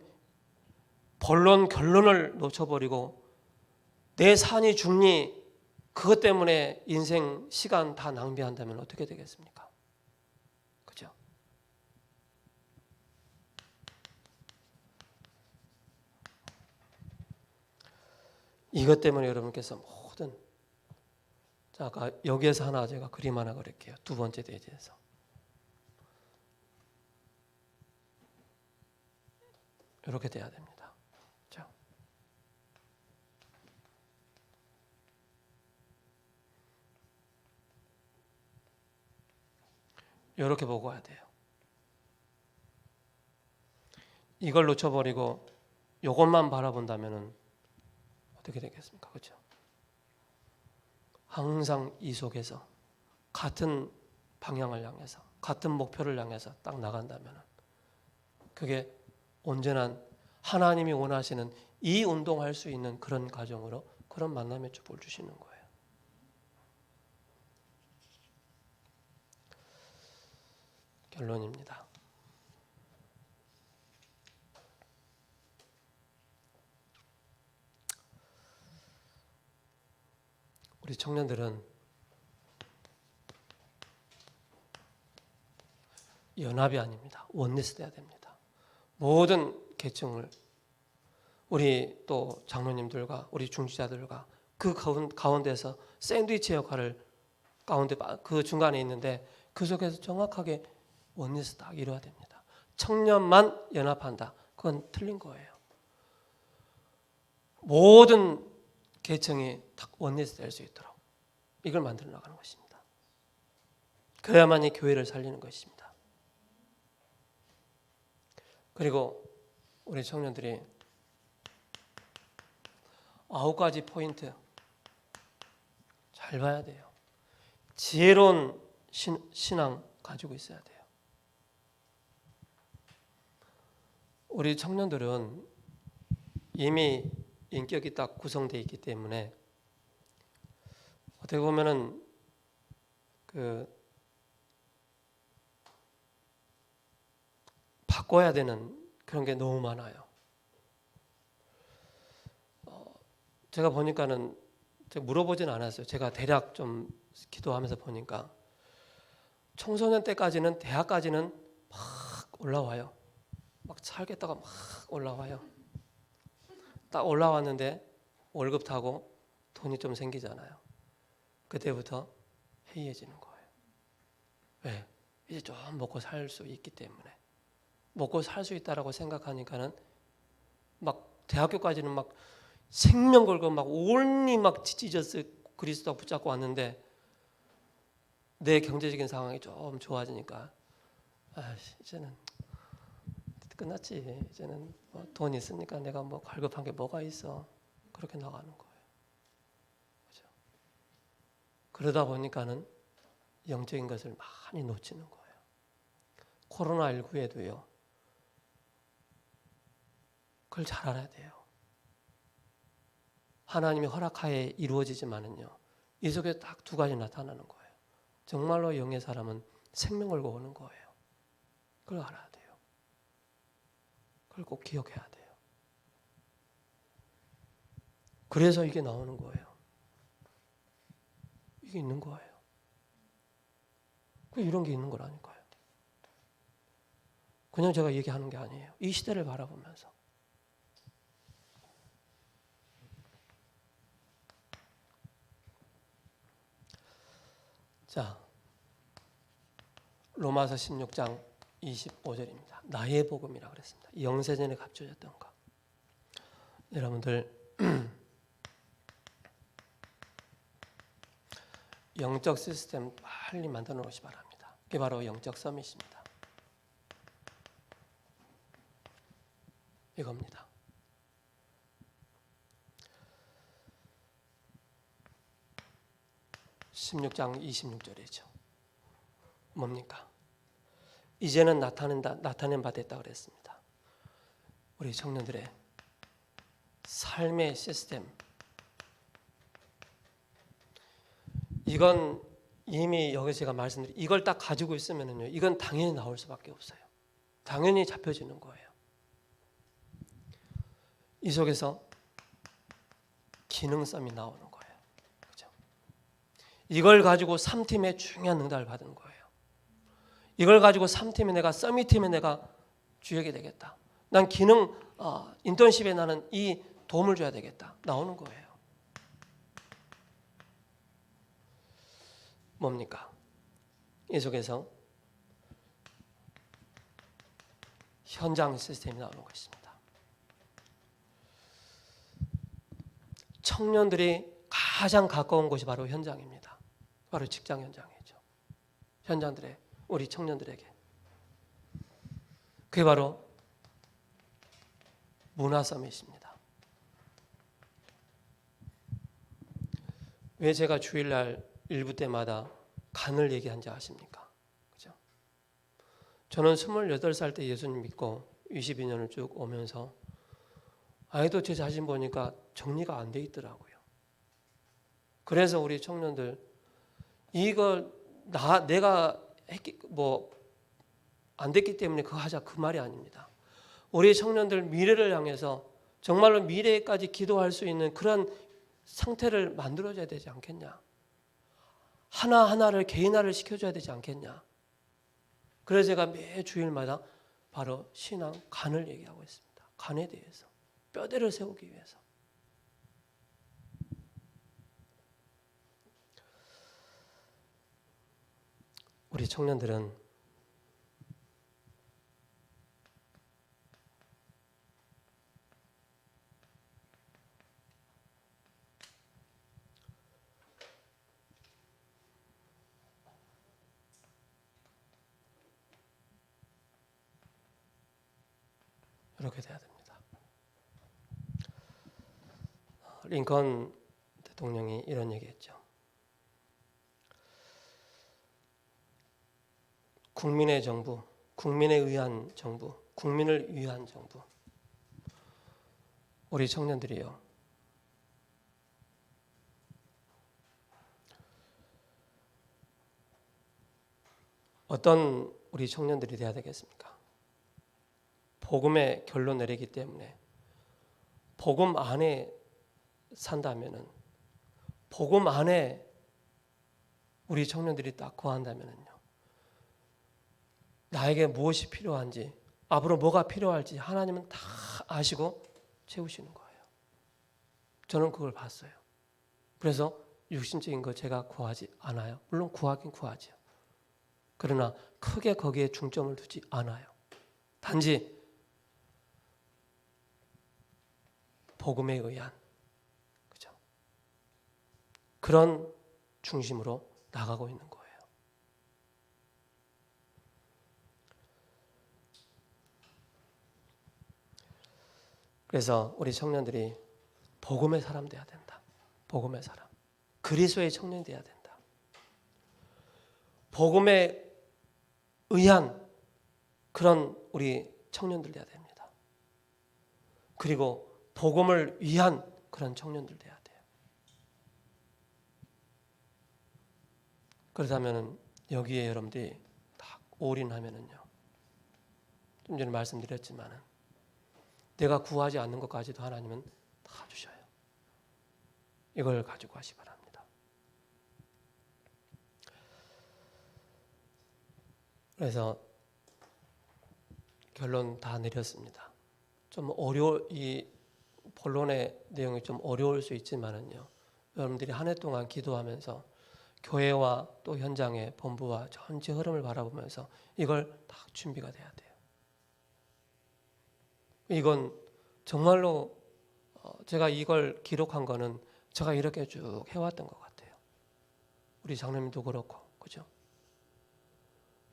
본론 결론을 놓쳐버리고 내 산이 죽니 그것 때문에 인생 시간 다 낭비한다면 어떻게 되겠습니까? 그죠? 이것 때문에 여러분께서 모든, 자, 아까 여기에서 하나 제가 그림 하나 그릴게요. 두 번째 대지에서. 이렇게 돼야 됩니다. 자. 이렇게 보고 와야 돼요. 이걸 놓쳐버리고 이것만 바라본다면 어떻게 되겠습니까? 그렇죠? 항상 이 속에서 같은 방향을 향해서 같은 목표를 향해서 딱 나간다면 그게 온전한 하나님이 원하시는 이 운동할 수 있는 그런 가정으로 그런 만남의 축복을 주시는 거예요. 결론입니다. 우리 청년들은 연합이 아닙니다. 원리스 돼야 됩니다. 모든 계층을 우리 또 장로님들과 우리 중지자들과 그 가운데서 샌드위치 역할을 가운데 그 중간에 있는데 그 속에서 정확하게 원리스 딱 이루어야 됩니다. 청년만 연합한다. 그건 틀린 거예요. 모든 계층이 딱 원리스 될 수 있도록 이걸 만들어 나가는 것입니다. 그래야만이 교회를 살리는 것입니다. 그리고 우리 청년들이 9가지 포인트 잘 봐야 돼요. 지혜로운 신앙 가지고 있어야 돼요. 우리 청년들은 이미 인격이 딱 구성되어 있기 때문에 어떻게 보면은 바꿔야 되는 그런 게 너무 많아요. 제가 보니까는 제가 물어보진 않았어요. 제가 대략 좀 기도하면서 보니까 청소년 때까지는 대학까지는 막 올라와요. 막 살겠다가 막 올라와요. 딱 올라왔는데 월급 타고 돈이 좀 생기잖아요. 그때부터 해이해지는 거예요. 왜? 이제 좀 먹고 살 수 있기 때문에. 먹고 살 수 있다라고 생각하니까는 막 대학교까지는 막 생명 걸고 막 온리 막 찢어서 그리스도 붙잡고 왔는데 내 경제적인 상황이 좀 좋아지니까 이제는 끝났지. 이제는 뭐 돈 있으니까 내가 뭐 갈급한 게 뭐가 있어. 그렇게 나가는 거예요. 그렇죠? 그러다 보니까는 영적인 것을 많이 놓치는 거예요. 코로나19에도요. 그걸 잘 알아야 돼요. 하나님의 허락하에 이루어지지만은요. 이 속에 딱 두 가지 나타나는 거예요. 정말로 영의 사람은 생명 걸고 오는 거예요. 그걸 알아야 돼요. 그걸 꼭 기억해야 돼요. 그래서 이게 나오는 거예요. 이게 있는 거예요. 이런 게 있는 거라니까요. 그냥 제가 얘기하는 게 아니에요. 이 시대를 바라보면서. 자, 로마서 16장 25절입니다. 나의 복음이라고 그랬습니다. 영세전에 갖춰졌던 것. 여러분들 영적 시스템 빨리 만들어 놓으시 바랍니다. 그게 바로 영적 서밋입니다. 이겁니다. (16장 26절이죠) 뭡니까? 이제는 나타낸 바 됐다 그랬습니다. 우리 청년들의 삶의 시스템, 이건 이미 여기 제가 말씀드린 이걸 딱 가지고 있으면은요, 이건 당연히 나올 수밖에 없어요. 당연히 잡혀지는 거예요. 이 속에서 기능성이 나오는 거예요. 그죠? 이걸 가지고 3팀의 중요한 응답을 받은 거예요. 이걸 가지고 3팀에 내가 서밋팀에 내가 주역이 되겠다. 난 기능 인턴십에 나는 이 도움을 줘야 되겠다. 나오는 거예요. 뭡니까? 이 속에서 현장 시스템이 나오는 것입니다. 청년들이 가장 가까운 곳이 바로 현장입니다. 바로 직장 현장이죠. 현장들의 우리 청년들에게 그게 바로 문화 서밋입니다. 왜 제가 주일날 일부 때마다 간을 얘기한지 아십니까? 그죠? 저는 28살 때 예수님 믿고 22년을 쭉 오면서 아직도 제 자신 보니까 정리가 안 돼 있더라고요. 그래서 우리 청년들 이거 내가 안 됐기 때문에 그거 하자 그 말이 아닙니다. 우리 청년들 미래를 향해서 정말로 미래까지 기도할 수 있는 그런 상태를 만들어줘야 되지 않겠냐. 하나하나를 개인화를 시켜줘야 되지 않겠냐. 그래서 제가 매 주일마다 바로 신앙 간을 얘기하고 있습니다. 간에 대해서 뼈대를 세우기 위해서. 우리 청년들은 이렇게 돼야 됩니다. 링컨 대통령이 이런 얘기했죠. 국민의 정부, 국민에 의한 정부, 국민을 위한 정부. 우리 청년들이요. 어떤 우리 청년들이 돼야 되겠습니까? 복음의 결론 내리기 때문에 복음 안에 산다면은 복음 안에 우리 청년들이 딱 거한다면은요. 나에게 무엇이 필요한지 앞으로 뭐가 필요할지 하나님은 다 아시고 채우시는 거예요. 저는 그걸 봤어요. 그래서 육신적인 거 제가 구하지 않아요. 물론 구하긴 구하죠. 그러나 크게 거기에 중점을 두지 않아요. 단지 복음에 의한 그죠? 그런 중심으로 나가고 있는 거예요. 그래서 우리 청년들이 복음의 사람 돼야 된다. 복음의 사람. 그리스도의 청년이 돼야 된다. 복음에 의한 그런 우리 청년들 돼야 됩니다. 그리고 복음을 위한 그런 청년들 돼야 돼요. 그렇다면 여기에 여러분들이 딱 올인하면은요. 좀 전에 말씀드렸지만은 내가 구하지 않는 것까지도 하나님은 다 주셔요. 이걸 가지고 하시 바랍니다. 그래서 결론 다 내렸습니다. 좀 이 본론의 내용이 좀 어려울 수 있지만은요. 여러분들이 한 해 동안 기도하면서 교회와 또 현장의 본부와 전체 흐름을 바라보면서 이걸 다 준비가 돼야 돼요. 이건 정말로 제가 이걸 기록한 거는 제가 이렇게 쭉 해왔던 것 같아요. 우리 장로님도 그렇고, 그죠?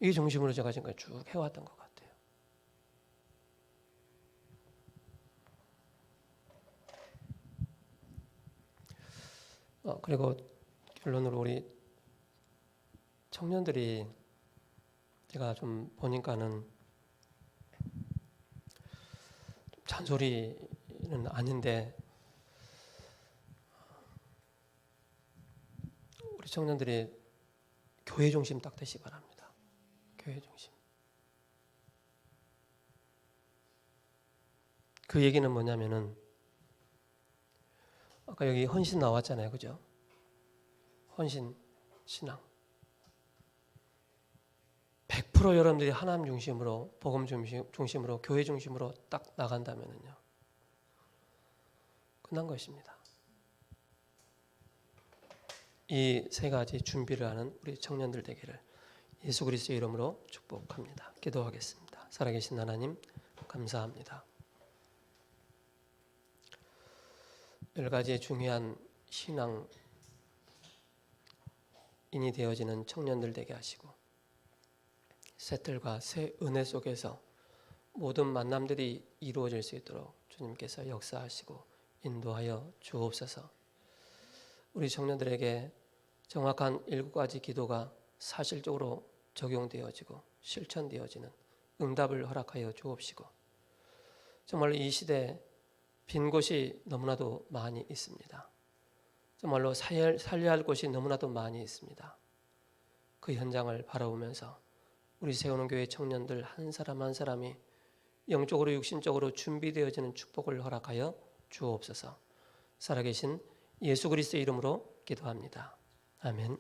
이 중심으로 제가 지금까지 쭉 해왔던 것 같아요. 그리고 결론으로 우리 청년들이 제가 좀 보니까는 잔소리는 아닌데 우리 청년들이 교회 중심 딱 되시기 바랍니다. 교회 중심. 그 얘기는 뭐냐면은 아까 여기 헌신 나왔잖아요, 그죠? 헌신 신앙. 100% 여러분들이 하나님 중심으로, 복음 중심으로, 교회 중심으로 딱 나간다면요, 끝난 것입니다. 이 세 가지 준비를 하는 우리 청년들 되기를 예수 그리스도의 이름으로 축복합니다. 기도하겠습니다. 살아계신 하나님, 감사합니다. 여러 가지 중요한 신앙인이 되어지는 청년들 되게 하시고, 새 틀과 새 은혜 속에서 모든 만남들이 이루어질 수 있도록 주님께서 역사하시고 인도하여 주옵소서. 우리 청년들에게 정확한 7가지 기도가 사실적으로 적용되어지고 실천되어지는 응답을 허락하여 주옵시고, 정말로 이 시대에 빈 곳이 너무나도 많이 있습니다. 정말로 살려야 할 곳이 너무나도 많이 있습니다. 그 현장을 바라보면서 우리 세우는 교회 청년들 한 사람 한 사람이 영적으로 육신적으로 준비되어지는 축복을 허락하여 주옵소서. 살아계신 예수 그리스도의 이름으로 기도합니다. 아멘.